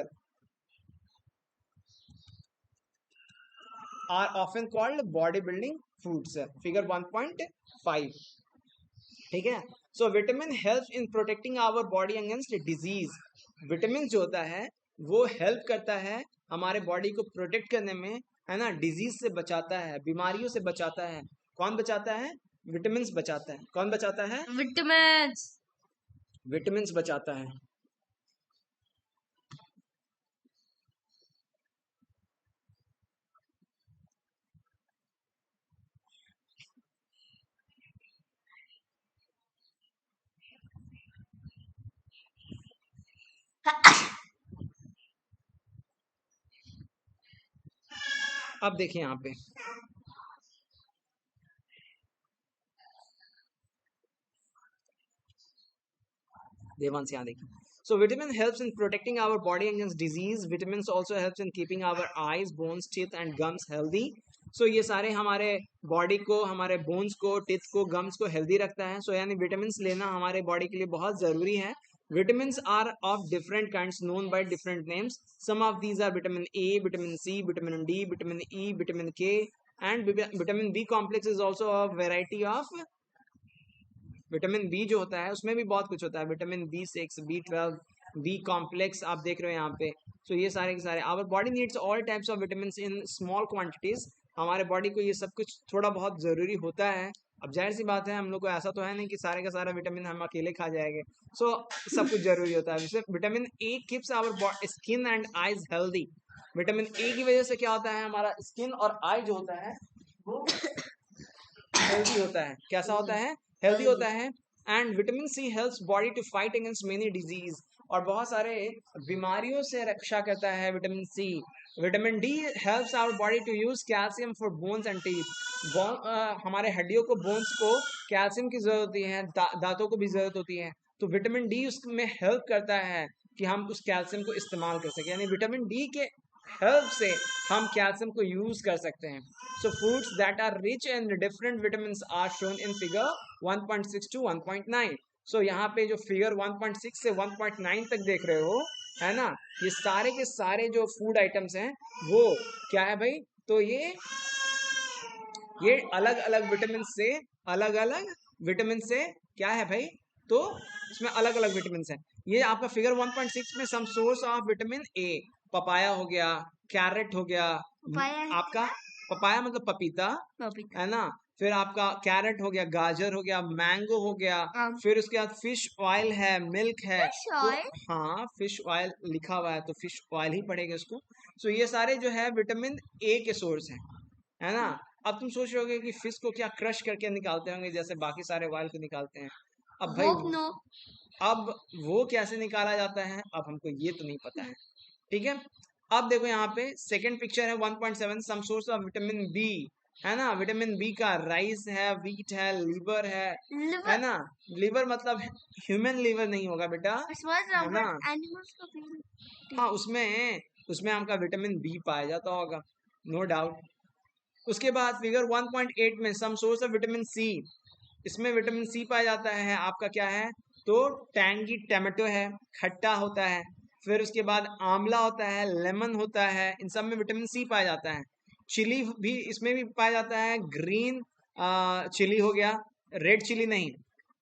are often called body building foods, figure 1.5, ठीक है। So vitamin help in protecting our body against disease. Vitamin जो होता है वो हेल्प करता है हमारे body को प्रोटेक्ट करने में, है ना, डिजीज से बचाता है, बीमारियों से बचाता है। कौन बचाता है? विटामिन बचाता है। कौन बचाता है? विटामिन बचाता है। अब देखिए यहाँ पे देवांश, यहाँ देखिए। So vitamin helps in protecting our body against disease. Vitamins also helps in keeping our eyes, bones, teeth and gums healthy. So ये सारे हमारे बॉडी को, हमारे बोन्स को, टिथ को, गम्स को हेल्दी रखता है। So यानी विटामिन लेना हमारे बॉडी के लिए बहुत जरूरी है। Vitamins are of different kinds known by different names. Some of these are vitamin A, vitamin C, vitamin D, vitamin E, vitamin K, and vitamin B complex is also a variety of vitamin B जो होता है उसमें भी बहुत कुछ होता है, vitamin B6, B12, B complex आप देख रहे हो यहाँ पे। सो ये सारे के सारे our body needs all types of vitamin in small quantities. हमारे बॉडी को ये सब कुछ थोड़ा बहुत जरूरी होता है। अब जाहिर सी बात है हम लोग को ऐसा तो है नहीं कि सारे का सारा विटामिन हम अकेले खा जाएंगे। सो सब कुछ जरूरी होता है। जैसे vitamin A keeps our skin and eyes healthy. Vitamin A की वजह से क्या होता है, हमारा स्किन और आई जो होता है वो हेल्दी होता है। कैसा होता है? हेल्दी होता है। And vitamin C helps body to fight against many disease, और बहुत सारे बीमारियों से रक्षा करता है vitamin C. Vitamin D helps our body to use calcium for bones and teeth. हमारे हड्डियों को, बोन्स को कैल्शियम की जरूरत होती है, दांतों को भी जरूरत होती है। तो विटामिन डी उसमें हेल्प करता है कि हम उस कैल्शियम को इस्तेमाल कर सकें, यानी विटामिन डी के हेल्प से हम कैल्शियम को यूज कर सकते हैं। So foods that are rich in different vitamins are shown in figure 1.6 to 1.9। So यहाँ पे जो फिगर 1.6 से 1.9 तक देख रहे हो, है ना, ये सारे के सारे जो फूड आइटम्स हैं वो क्या है भाई, तो ये अलग अलग विटामिन से, अलग अलग विटामिन से क्या है भाई, तो इसमें अलग अलग विटामिन है। ये आपका फिगर 1.6 में some source of vitamin A, papaya हो गया, कैरेट हो गया, आपका पपाया मतलब पपीता, है ना, फिर आपका कैरेट हो गया, गाजर हो गया, मैंगो हो गया, फिर उसके बाद फिश ऑयल है, मिल्क है। तो हाँ, फिश ऑयल लिखा हुआ है तो फिश ऑयल ही पड़ेगा इसको। सो ये सारे जो है विटामिन ए के सोर्स हैं, है ना। अब तुम सोच रहे होगे कि फिश को क्या क्रश करके निकालते होंगे जैसे बाकी सारे ऑयल को निकालते हैं। अब भाई अब वो कैसे निकाला जाता है अब हमको ये तो नहीं पता है, ठीक है। अब देखो यहाँ पे सेकंड पिक्चर है 1.7 some source of vitamin B, है ना। विटामिन बी का राइस है, व्हीट है, लीवर है ना। लीवर मतलब ह्यूमन लीवर नहीं होगा बेटा, है ना। हाँ, उसमें हमका विटामिन बी पाया जाता होगा, नो डाउट। उसके बाद फिगर 1.8 में some source of vitamin C, इसमें विटामिन सी पाया जाता है। आपका क्या है, तो टैंगी टमाटो है, खट्टा होता है। फिर उसके बाद आंवला होता है, लेमन होता है, इन सब में विटामिन सी पाया जाता है। चिली भी इसमें भी पाया जाता है, ग्रीन चिली हो गया, रेड चिली नहीं,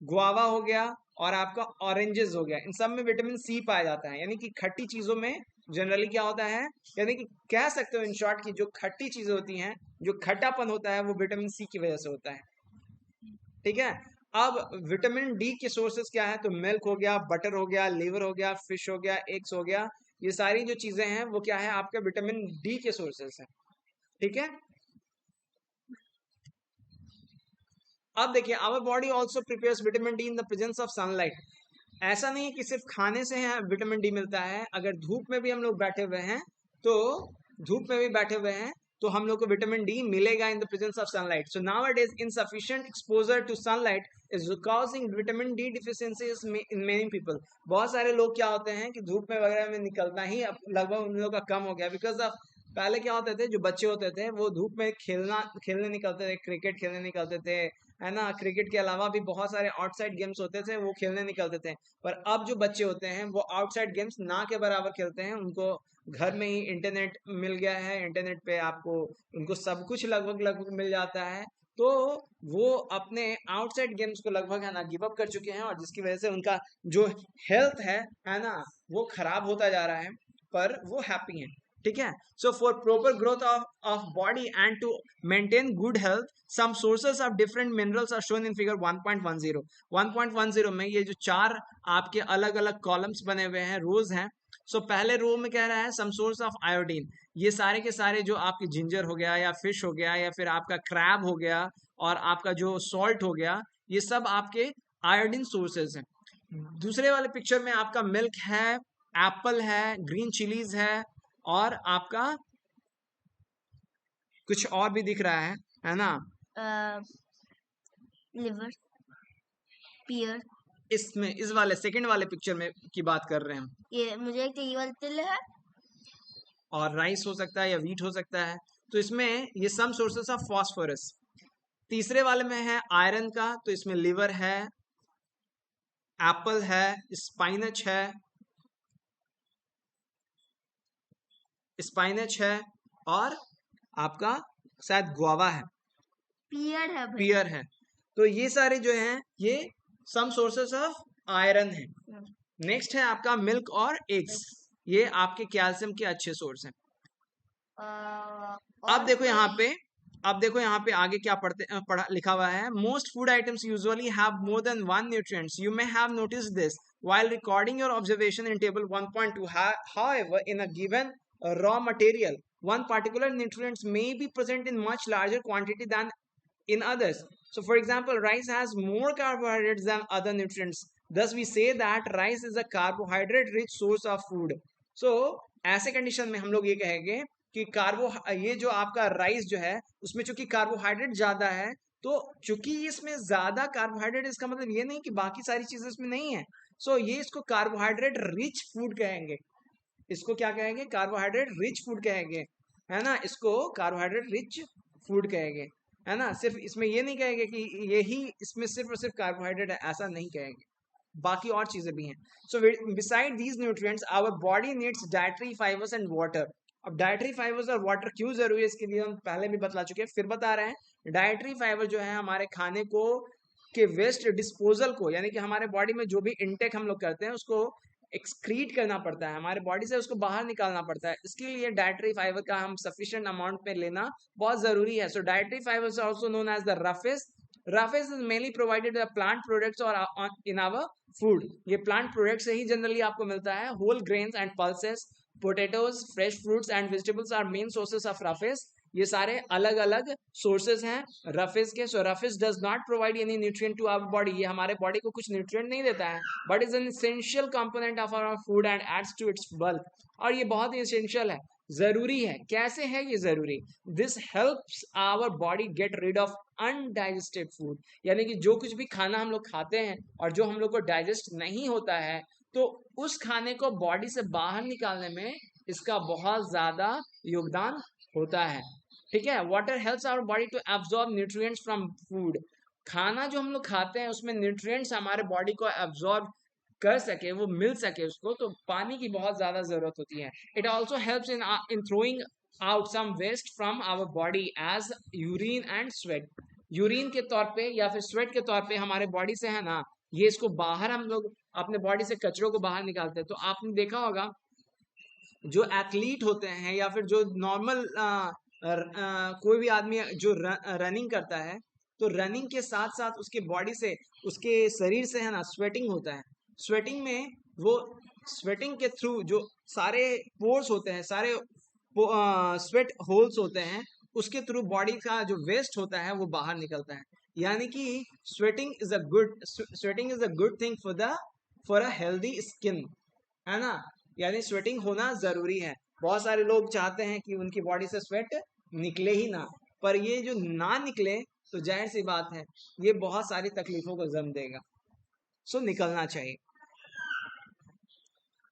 गुआवा हो गया, और आपका ऑरेंजेस हो गया, इन सब में विटामिन सी पाया जाता है। यानी कि खट्टी चीजों में जनरली क्या होता है, यानी कि कह सकते हो इन शॉर्ट की जो खट्टी चीजें होती हैं, जो खट्टापन होता है वो विटामिन सी की वजह से होता है, ठीक है। अब विटामिन डी के सोर्सेस क्या है, तो मिल्क हो गया, बटर हो गया, लीवर हो गया, फिश हो गया, एग्स हो गया, ये सारी जो चीजें हैं वो क्या है, आपके विटामिन डी के सोर्सेस हैं, ठीक है। अब देखिए our body also prepares vitamin D in the presence of sunlight. ऐसा नहीं है कि सिर्फ खाने से विटामिन डी मिलता है, अगर धूप में भी हम लोग बैठे हुए हैं तो धूप में भी बैठे हुए हैं तो हम लोग को विटामिन डी मिलेगा in the presence of sunlight. So nowadays insufficient exposure to sunlight is causing vitamin D deficiencies in many people. बहुत सारे लोग क्या होते हैं कि धूप में वगैरह में निकलना ही अब लगभग उन लोगों का कम हो गया, बिकॉज ऑफ पहले क्या होते थे, जो बच्चे होते थे वो धूप में खेलने निकलते थे, क्रिकेट खेलने निकलते थे, है ना. क्रिकेट के अलावा भी बहुत सारे आउटसाइड गेम्स होते थे, वो खेलने निकलते थे. पर अब जो बच्चे होते हैं वो आउटसाइड गेम्स ना के बराबर खेलते हैं. उनको घर में ही इंटरनेट मिल गया है, इंटरनेट पे आपको उनको सब कुछ लगभग मिल जाता है. तो वो अपने आउटसाइड गेम्स को लगभग है ना गिव अप कर चुके हैं, और जिसकी वजह से उनका जो हेल्थ है ना, वो खराब होता जा रहा है, पर वो हैप्पी हैं. ठीक है. So for proper growth of body and to maintain good health, some sources of different minerals are shown in figure 1.10. 1.10 में ये जो 4 आपके अलग अलग कॉलम्स बने हुए हैं, रोज हैं. सो पहले रो में कह रहा है सम सोर्स ऑफ आयोडीन. ये सारे के सारे जो आपके जिंजर हो गया, या फिश हो गया, या फिर आपका क्रैब हो गया, और आपका जो सॉल्ट हो गया, ये सब आपके आयोडीन सोर्सेज हैं. दूसरे वाले पिक्चर में आपका मिल्क है, एप्पल है, ग्रीन चिलीज है, और आपका कुछ और भी दिख रहा है ना. लिवर, पियर. इसमें इस वाले सेकंड वाले पिक्चर में की बात कर रहे हैं हम. ये मुझे एक ये वाला तिल है, और राइस हो सकता है या व्हीट हो सकता है. तो इसमें ये सम सोर्सेस ऑफ फॉस्फोरस. तीसरे वाले में है आयरन का, तो इसमें लिवर है, एप्पल है, स्पाइनच है, और आपका शायद गुआवा है, पियर है. तो ये सारे जो हैं ये सम सोर्सेस ऑफ आयरन है. नेक्स्ट है आपका मिल्क और एग्स. ये आपके कैल्शियम के अच्छे सोर्स हैं. अब देखो यहाँ पे आगे क्या पढ़ा लिखा हुआ है. Most food items usually have more than one nutrients. You may have noticed this while recording your observation in table 1.2. However, in a given raw material, one particular nutrients may be present in much larger quantity than in others. So for example, rice has more carbohydrates than other nutrients. Thus we say that rice is a carbohydrate rich source of food. So ऐसे condition में हम लोग ये कहेंगे कि ये जो आपका राइस जो है उसमें चूंकि कार्बोहाइड्रेट ज्यादा है, तो चूंकि इसमें ज्यादा कार्बोहाइड्रेट, इसका मतलब ये नहीं कि बाकी सारी चीजें इसमें नहीं है. सो ये इसको कार्बोहाइड्रेट रिच फूड कहेंगे. इसको क्या कहेंगे? कार्बोहाइड्रेट रिच फूड कहेंगे, है ना. इसको कार्बोहाइड्रेट रिच फूड कहेंगे, है ना. सिर्फ इसमें ये नहीं कहेंगे कि यही इसमें सिर्फ और सिर्फ कार्बोहाइड्रेट है, ऐसा नहीं कहेंगे, बाकी और चीजें भी हैं. So besides these nutrients our body needs dietary fibres and water. अब डाइटरी फाइबर्स और वाटर क्यों जरूरी है, इसके लिए हम पहले भी बतला चुके हैं, फिर बता रहे हैं. डाइटरी फाइबर जो है हमारे खाने को के वेस्ट डिस्पोजल को, यानी कि हमारे बॉडी में जो भी इनटेक हम लोग करते हैं उसको एक्सक्रीट करना पड़ता है, हमारे बॉडी से उसको बाहर निकालना पड़ता है. इसके लिए डाइटरी फाइबर का हम सफिशिएंट अमाउंट में लेना बहुत जरूरी है. So dietary fibres also known as the roughage. Roughage is mainly provided by plant products और इन आवर फूड. ये प्लांट प्रोडक्ट से ही जनरली आपको मिलता है. Whole grains and pulses, potatoes, fresh fruits and vegetables are main sources of roughage. ये सारे अलग अलग सोर्सेज हैं रफेज के. So roughage does not provide any nutrient to our body. ये हमारे बॉडी को कुछ न्यूट्रिएंट नहीं देता है, but is an essential component of our food and adds to its bulk. और ये बहुत ही एसेंशियल है, जरूरी है. कैसे है ये जरूरी? This helps our body get rid of undigested food. यानी कि जो कुछ भी खाना हम लोग खाते हैं और जो हम लोग को डाइजेस्ट नहीं होता है, तो उस खाने को बॉडी से बाहर निकालने में इसका बहुत ज्यादा योगदान होता है. ठीक है. Water helps our body to absorb nutrients from food. खाना जो हम लोग खाते हैं उसमें न्यूट्रिएंट्स हमारे बॉडी को एब्जॉर्ब कर सके, वो मिल सके उसको, तो पानी की बहुत ज्यादा जरूरत होती है. It also helps in throwing out some waste from our body as urine and sweat. Urine के तौर पे या फिर स्वेट के तौर पे हमारे बॉडी से है ना, ये इसको बाहर हम लोग अपने बॉडी से कचरों को बाहर निकालते हैं. तो आपने देखा होगा जो एथलीट होते हैं या फिर जो नॉर्मल कोई भी आदमी जो रनिंग करता है, तो रनिंग के साथ साथ उसके बॉडी से, उसके शरीर से है ना स्वेटिंग होता है. स्वेटिंग में वो स्वेटिंग के थ्रू जो सारे पोर्स होते हैं, सारे स्वेट होल्स होते हैं, उसके थ्रू बॉडी का जो वेस्ट होता है वो बाहर निकलता है. यानी कि sweating is a good thing for a healthy skin, है ना. यानी स्वेटिंग होना जरूरी है. बहुत सारे लोग चाहते हैं कि उनकी बॉडी से स्वेट निकले ही ना, पर ये जो ना निकले तो जाहिर सी बात है ये बहुत सारी तकलीफों को जन्म देगा। सो निकलना चाहिए।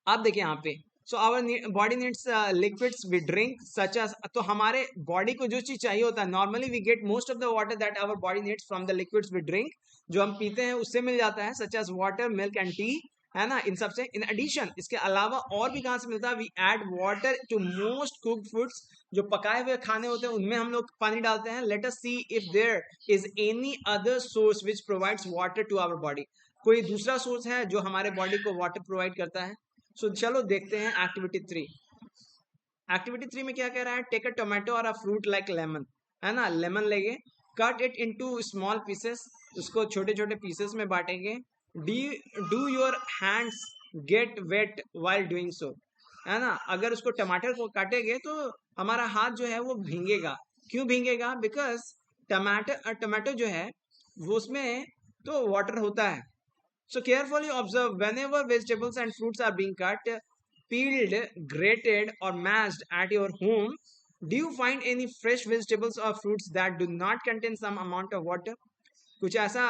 आप देखिए यहाँ पे, so our body needs liquids we drink such as, तो हमारे बॉडी को जो चीज चाहिए होता है, normally we get most of the water that our body needs from the liquids we drink, जो हम पीते हैं उससे मिल जाता है, such as water, milk and tea, है ना, इन सबसे। इन एडिशन, इसके अलावा और भी कहाँ से मिलता है, we add water to most cooked foods, जो पकाए हुए खाने होते हैं उनमें हम लोग पानी डालते हैं। Let us see if there is any other source which provides water to our body, कोई दूसरा सोर्स है जो हमारे बॉडी को वाटर प्रोवाइड करता है। सो चलो देखते हैं एक्टिविटी 3। एक्टिविटी 3 में क्या कह रहा है, टेक अ टोमेटो और अ फ्रूट लाइक लेमन, है ना, लेमन लेंगे, cut it into small pieces, उसको छोटे छोटे पीसेस में बांटेंगे। Do your hands get wet while doing so, है ना, अगर उसको टमाटर को काटेंगे तो हमारा हाथ जो है वो भींगेगा। क्यों भींगेगा, बिकॉज टमाटो जो है वो उसमें तो वाटर होता है। So carefully observe whenever vegetables and fruits are being cut, peeled, grated or mashed at your home. Do you find any fresh vegetables or fruits that do not contain some amount of water? कुछ ऐसा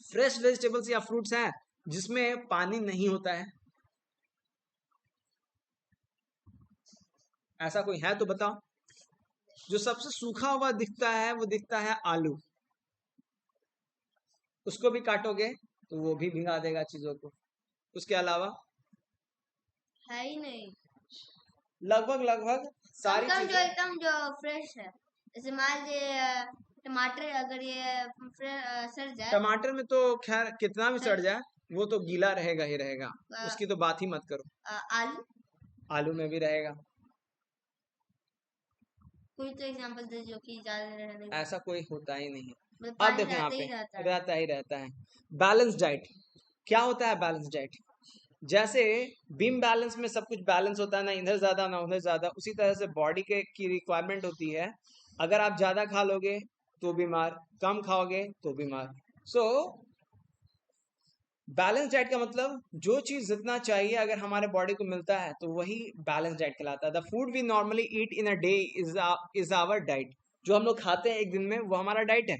fresh vegetables या fruits हैं जिसमें पानी नहीं होता है, ऐसा कोई है तो बताओ। जो सबसे सूखा हुआ दिखता है वो दिखता है आलू, उसको भी काटोगे तो वो भी भिगा देगा चीजों को। उसके अलावा है ही नहीं, लगभग सारी एकदम जो चीजें, एकदम जो फ्रेश है। जैसे मान लीजिए टमाटर, अगर ये सड़ जाए, टमाटर में तो खैर कितना भी सड़ जाए वो तो गीला रहेगा ही रहेगा, उसकी तो बात ही मत करो। आलू, आलू में भी रहेगा। कोई तो एग्जांपल दे जो कि ज्यादा रहने, ऐसा कोई होता ही नहीं है। मतलब अब पानी देखो यहाँ रहता पे ही रहता है। रहता ही रहता है। बैलेंस डाइट क्या होता है, बैलेंस डाइट जैसे बीम बैलेंस में सब कुछ बैलेंस होता है ना, इधर ज्यादा ना उधर ज्यादा, उसी तरह से बॉडी के की रिक्वायरमेंट होती है। अगर आप ज्यादा खा लोगे तो बीमार, कम खाओगे तो बीमार। सो बैलेंस डाइट का मतलब जो चीज जितना चाहिए अगर हमारे बॉडी को मिलता है तो वही बैलेंस डाइट कहलाता है। The food we normally eat in a day is our diet, जो हम लोग खाते हैं एक दिन में वो हमारा डाइट है।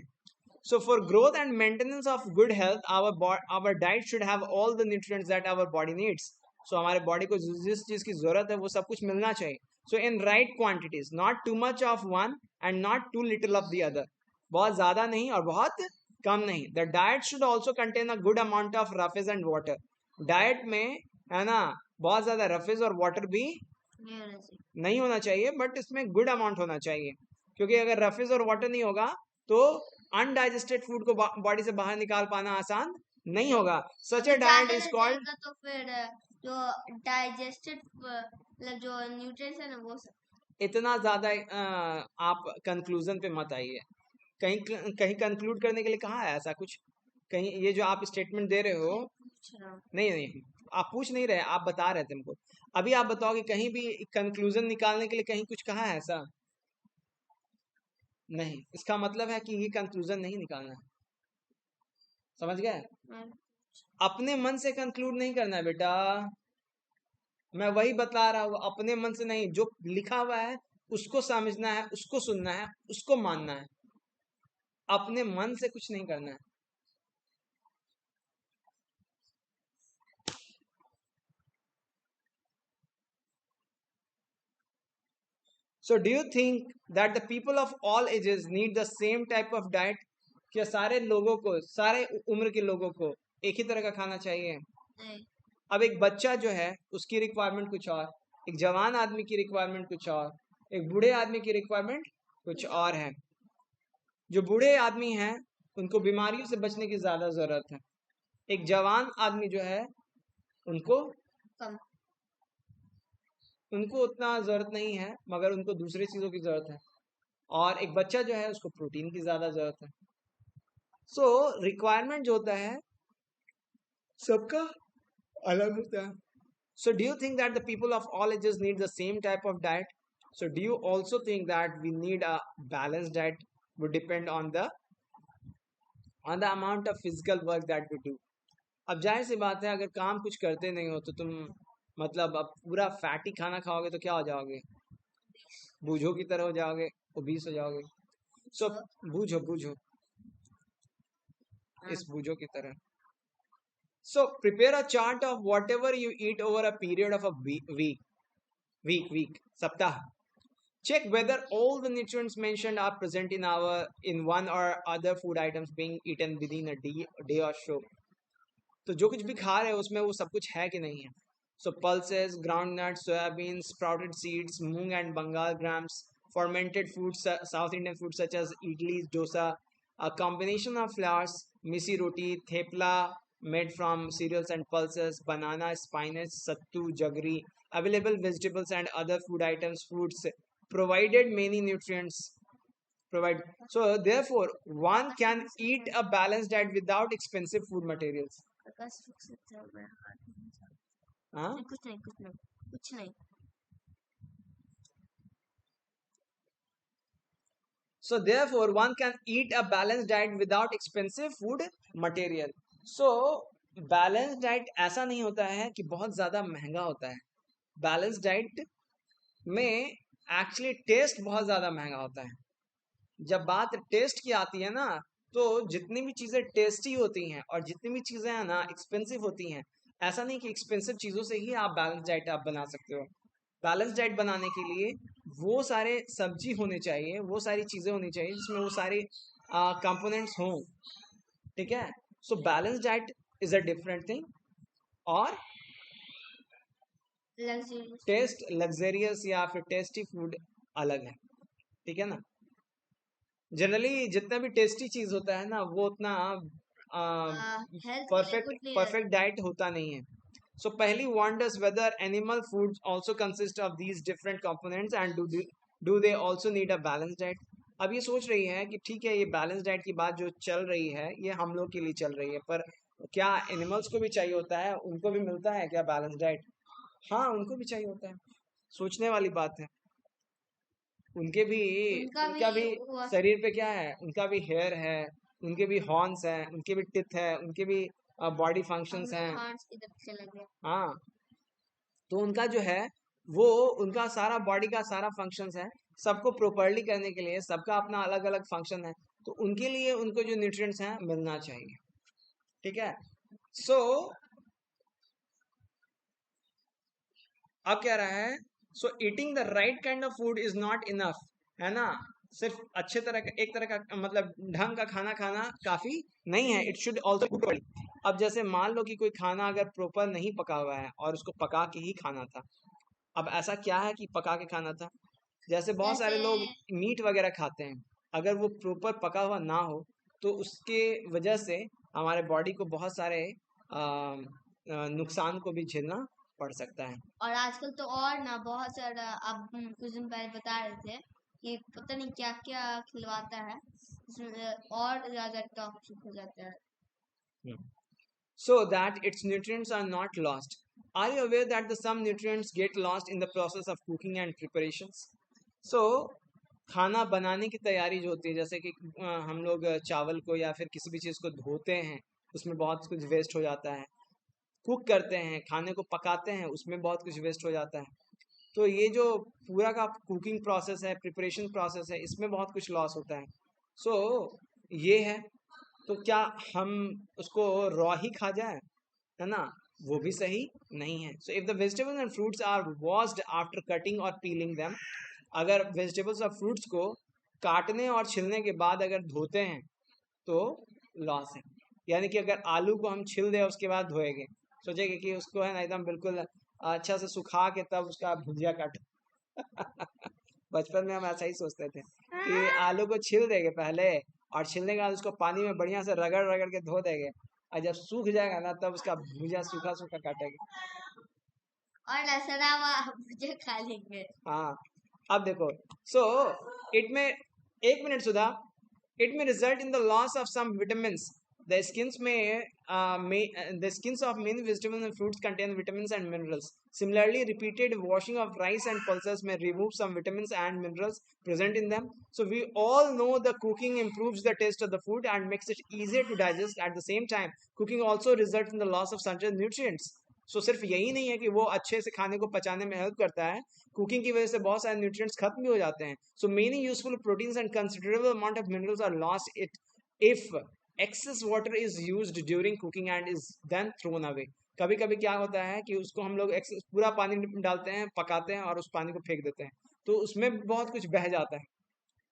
So for growth and maintenance of good health, our diet should have all the nutrients that our body needs. So हमारे बॉडी को जिस चीज की जरूरत है वो सब कुछ मिलना चाहिए। So in right quantities, not too much of one and not too little of the other. बहुत ज्यादा नहीं और बहुत कम नहीं। The diet should also contain a good amount of roughes and water. Diet में है ना बहुत ज्यादा रफेज और वाटर भी नहीं होना चाहिए, बट इसमें गुड अमाउंट होना चाहिए, क्योंकि अगर रफेज और वाटर नहीं होगा तो अनडाइजेस्टेड फूड को बॉडी से बाहर निकाल पाना आसान नहीं होगा। सच ए डाइट इज कॉल्ड, तो फिर जो डाइजेस्टेड मतलब जो न्यूट्रिएंट्स है ना वो सब। इतना ज्यादा आप कंक्लूजन पे मत आइए। कहीं कहीं कंक्लूड करने के लिए कहा है ऐसा कुछ, कहीं ये जो आप स्टेटमेंट दे रहे हो, नहीं आप पूछ नहीं रहे, आप बता रहे थे हमको। अभी आप बताओ कि कहीं भी कंक्लूजन निकालने के लिए कहीं कुछ कहा है ऐसा नहीं, इसका मतलब है कि ये कंक्लूजन नहीं निकालना है। समझ गए, अपने मन से कंक्लूड नहीं करना है बेटा, मैं वही बता रहा हूँ, अपने मन से नहीं, जो लिखा हुआ है उसको समझना है, उसको सुनना है, उसको मानना है, अपने मन से कुछ नहीं करना है। So do you think that the people of all ages need the same type of diet? क्या सारे लोगों को, सारे उम्र के लोगों को एक ही तरह का खाना चाहिए? नहीं। अब एक बच्चा जो है उसकी रिक्वायरमेंट कुछ और, एक जवान आदमी की रिक्वायरमेंट कुछ और, एक बूढ़े आदमी की रिक्वायरमेंट कुछ और है। जो बूढ़े आदमी हैं उनको बीमारियों से बचने की ज्यादा जरूरत है, एक जवान आदमी जो है उनको कम, उनको उतना जरूरत नहीं है, मगर उनको दूसरी चीजों की जरूरत है। और एक बच्चा जो है उसको प्रोटीन की ज्यादा जरूरत है। सो रिक्वायरमेंट जो होता है सबका अलग होता है। So do you think that the people of all ages need the same type of diet? So do you also think that we need a balanced diet? Would depend on the amount of physical work that we do. अब जाहिर सी बात है, अगर काम कुछ करते नहीं हो तो तुम मतलब अब पूरा फैटी खाना खाओगे तो क्या हो जाओगे, बूझो की तरह हो जाओगे, ओबीस हो जाओगे। सो बूझो बूझो, इस बूझो की तरह। So prepare a chart of whatever you eat over a period of a week, saptah. Check whether all the nutrients mentioned are present in one or other food items being eaten within a day or so. तो जो कुछ भी खा रहे हो उसमें वो सब कुछ है कि नहीं है. So pulses, groundnuts, soybeans, sprouted seeds, moong and bengal grams, fermented foods, South Indian foods such as idlis, dosa, a combination of flours, misi roti, thepla made from cereals and pulses, banana, spinach, sattu, jaggery, available vegetables and other food items, fruits, provided many nutrients. So therefore, one can eat a balanced diet without expensive food materials. हाँ? कुछ नहीं. So therefore, one can eat a balanced diet without expensive food material. So balanced diet ऐसा नहीं होता है कि बहुत ज़्यादा महंगा होता है. Balanced diet में actually टेस्ट बहुत ज़्यादा महंगा होता है. जब बात टेस्ट की आती है ना, तो जितनी भी चीज़ें टेस्टी होती हैं और जितनी भी चीज़ें हैं ना एक्सपेंसिव होती हैं, ऐसा नहीं कि एक्सपेंसिव चीज़ों से ही आप बैलेंस डाइट आप बना सकते हो. बैलेंस डाइट बनाने के लिए वो सारे सब्जी होने चाहिए, वो सारी चीज़ें होनी चाहिए जिसमें वो सारे कंपोनेंट्स हों. ठीक है. So balance diet is a different thing और टेस्ट लग्जरियस या फिर टेस्टी फूड अलग है. ठीक है ना. जनरली जितना भी टेस्टी चीज होता है ना वो उतना परफेक्ट डाइट होता नहीं है. So Pahli wonders whether animal foods also consist of these different components and do they also need a balanced diet. अब ये सोच रही है कि ठीक है ये बैलेंस डाइट की बात जो चल रही है ये हम लोग के लिए चल रही है, पर क्या एनिमल्स को भी चाहिए होता है, उनको भी मिलता है क्या बैलेंस डाइट? हाँ उनको भी चाहिए होता है. सोचने वाली बात है. उनका भी शरीर पे क्या है, उनका भी हेयर है, उनके भी हॉर्न्स हैं, उनके भी टिथ है, उनके भी बॉडी फंक्शंस हैं. हाँ तो उनका जो है वो उनका सारा बॉडी का सारा फंक्शंस है, सबको प्रॉपर्ली करने के लिए सबका अपना अलग अलग फंक्शन है, तो उनके लिए उनको जो न्यूट्रिएंट्स हैं मिलना चाहिए. ठीक है. सो अब क्या रहा है, so eating the right kind of food is not enough, है ना. सिर्फ अच्छे तरह का एक तरह का मतलब ढंग का खाना खाना काफी नहीं है. It should also cook. अब जैसे मान लो कि कोई खाना अगर प्रॉपर नहीं पका हुआ है और उसको पका के ही खाना था. अब ऐसा क्या है कि पका के खाना था, जैसे बहुत सारे लोग मीट वगैरह खाते हैं, अगर वो प्रॉपर पका हुआ ना हो तो उसके वजह से हमारे बॉडी को बहुत सारे नुकसान को भी झेलना पड़ सकता है. और आजकल तो और ना बहुत सारा, अब कुछ दिन पहले बता रहे थे कि पता नहीं क्या क्या खिलवाता है इसमें और ज्यादा टॉक्सिक हो जाता है. So that its nutrients are not lost. Are you aware that some nutrients get lost in the process of cooking and preparations? So खाना बनाने की तैयारी जो होती है, जैसे कि हम लोग चावल को या फिर किसी भी चीज़ को धोते हैं उसमें बहुत कुछ वेस्ट हो जाता है. कुक करते हैं, खाने को पकाते हैं, उसमें बहुत कुछ वेस्ट हो जाता है. तो ये जो पूरा का कुकिंग प्रोसेस है, प्रिपरेशन प्रोसेस है, इसमें बहुत कुछ लॉस होता है. सो ये है. तो क्या हम उसको रॉ ही खा जाए, है ना, वो भी सही नहीं है. So if the vegetables and fruits are washed after cutting और पीलिंग देम, अगर वेजिटेबल्स और फ्रूट्स को काटने और छिलने के बाद अगर धोते हैं तो लॉस है. यानी कि अगर आलू को हम छिल दें उसके बाद धोएंगे, सोचेंगे कि उसको है ना एकदम बिल्कुल अच्छा से सुखा के तब उसका भुजिया काट. बचपन में हम ऐसा ही सोचते थे कि आलू को छिल देंगे पहले और छिलने के बाद उसको पानी में बढ़िया से रगड़ रगड़ के धो देंगे और जब सूख जाएगा ना तब उसका भुजिया सूखा सूखा काटेंगे और सड़ा हुआ भुजिया खा लेंगे. हाँ. अब देखो, सो इट में, एक minute Sudha, it may result in the loss of some vitamins. The skins the skins of many vegetables and fruits contain vitamins and minerals. Similarly, repeated washing of rice and pulses may remove some vitamins and minerals present in them. So we all know the cooking improves the taste of the food and makes it easier to digest. At the same time, cooking also results in the loss of certain nutrients. सो सिर्फ यही नहीं है कि वो अच्छे से खाने को पचाने में हेल्प करता है, कुकिंग की वजह से बहुत सारे न्यूट्रिएंट्स खत्म भी हो जाते हैं. So many useful proteins and considerable amount of minerals are lost it if excess water is used during cooking and is then thrown away. कभी कभी क्या होता है कि उसको हम लोग पूरा पानी डालते हैं, पकाते हैं और उस पानी को फेंक देते हैं, तो उसमें बहुत कुछ बह जाता है.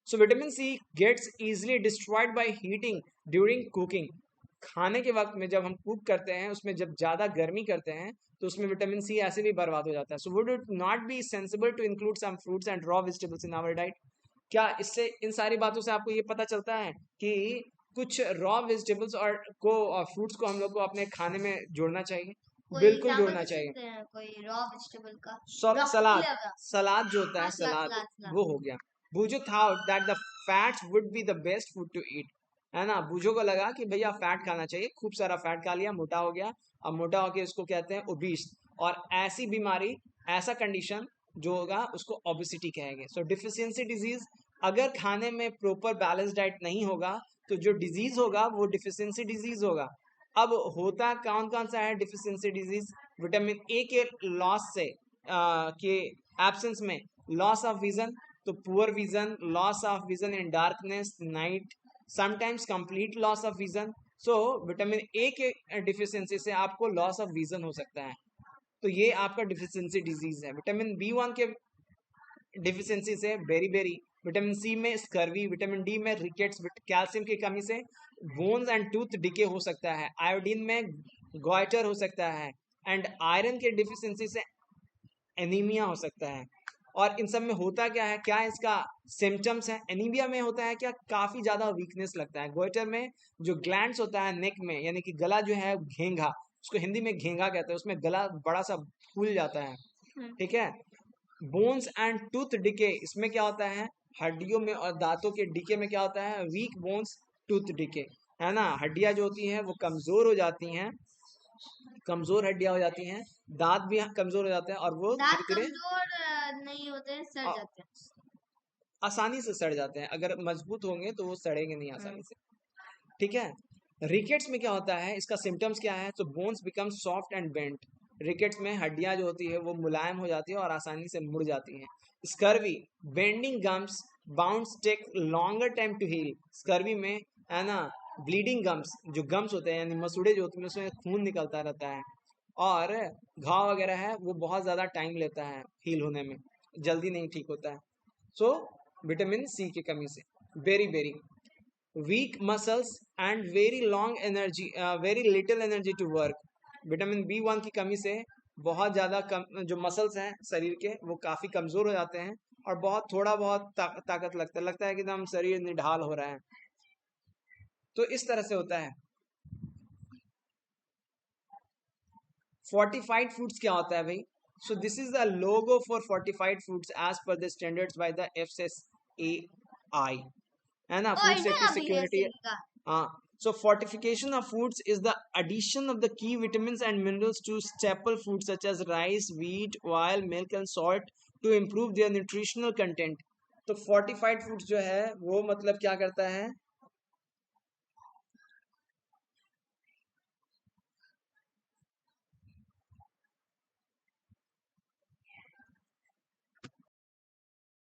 So vitamin C gets easily destroyed by heating during cooking. खाने के वक्त में जब हम कुक करते हैं, उसमें जब ज़्यादा गर्मी करते हैं तो उसमें विटामिन सी ऐसे भी बर्बाद हो जाता है. So would it not be sensible to include some fruits and raw vegetables in our diet. क्या इससे, इन सारी बातों से आपको ये पता चलता है कि कुछ रॉ वेजिटेबल्स और फ्रूट्स को हम लोग को अपने खाने में जोड़ना चाहिए? कोई बिल्कुल एग्जांपल जोड़ना दे चाहिए. सकते हैं कोई रॉ वेजिटेबल का? सलाद, ब्रोकली सलाद जो होता है, हाँ, सलाद सलाद। वो हो गया. बूजो thought that the fats would be the best food to eat. है ना, बूजो को लगा कि भैया फैट खाना चाहिए, खूब सारा फैट खा लिया, मोटा हो गया. अब मोटा होके इसको कहते हैं ओबीस, और ऐसी बीमारी, ऐसा कंडीशन जो होगा उसको ओबेसिटी कहेंगे. सो डिफिशियंसी डिजीज, अगर खाने में प्रॉपर बैलेंस डाइट नहीं होगा तो जो डिजीज होगा वो डिफिशियंसी डिजीज होगा. अब होता कौन कौन सा है डिफिशियंसी डिजीज? विटामिन ए के लॉस से के एब्सेंस में लॉस ऑफ विजन, तो poor vision, loss of vision in darkness, night, sometimes complete loss of vision. So vitamin A के डिफिशियंसी से आपको लॉस ऑफ विजन हो सकता है, तो ये आपका डिफिशियंसी डिजीज है. विटामिन B1 के डिफिशियंसी से बेरी, विटामिन सी में स्कर्वी, विटामिन डी में रिकेट्स, कैल्शियम की कमी से बोन्स एंड टूथ डिके हो सकता है, आयोडीन में गॉइटर हो सकता है, एंड आयरन के डिफिशियंसी से एनीमिया हो सकता है. और इन सब में होता क्या है, क्या इसका सिम्टम्स है? एनीमिया में होता है क्या, काफी ज्यादा वीकनेस लगता है. गोइटर में जो ग्लैंड्स होता है नेक में, यानी कि गला जो है घेंगा, उसको हिंदी में घेंगा कहते हैं, उसमें गला बड़ा सा फूल जाता है. ठीक है. बोन्स एंड टूथ डिके, इसमें क्या होता है, हड्डियों में और दांतों के डिके में क्या होता है, वीक बोन्स, टूथ डिके, है ना. हड्डियां जो होती हैं वो कमजोर हो जाती हैं, कमजोर हड्डियां हो जाती हैं, दांत भी कमजोर हो जाते हैं, और वो दांत धीरे धीरे कमजोर नहीं होते हैं, सड़ जाते हैं. आसानी से सड़ जाते हैं. अगर मजबूत होंगे तो वो सड़ेंगे नहीं आसानी से. ठीक है. रिकेट्स में क्या होता है, इसका सिम्टम्स क्या है, तो bones become soft and bent. Rickets में हड्डियां जो होती है वो मुलायम हो जाती है और आसानी से मुड़ जाती हैं. Scurvy, bending gums, wounds take longer time to heal. Scurvy में, है ना, ब्लीडिंग गम्स, जो गम्स होते हैं यानी मसूड़े जो होते हैं उसमें खून निकलता रहता है, और घाव वगैरह है वो बहुत ज़्यादा टाइम लेता है हील होने में, जल्दी नहीं ठीक होता है. सो विटामिन सी की कमी से very weak muscles and very long energy, very little energy to work. Vitamin B1 की कमी से बहुत ज़्यादा कम जो मसल्स हैं शरीर के वो काफ़ी कमज़ोर हो जाते हैं, और बहुत थोड़ा बहुत ताकत लगता है कि एकदम शरीर निढाल हो रहा है. तो इस तरह से होता है. फोर्टिफाइड फूड्स क्या होता है भाई? So this is the logo for fortified foods as per the standards by the FSSAI, है ना, फूड सेफ्टी सिक्योरिटी. हाँ. So fortification of foods is the addition of the key vitamins and minerals to staple foods such as rice, wheat, oil, milk and salt to improve their nutritional content. तो fortified foods जो है वो मतलब क्या करता है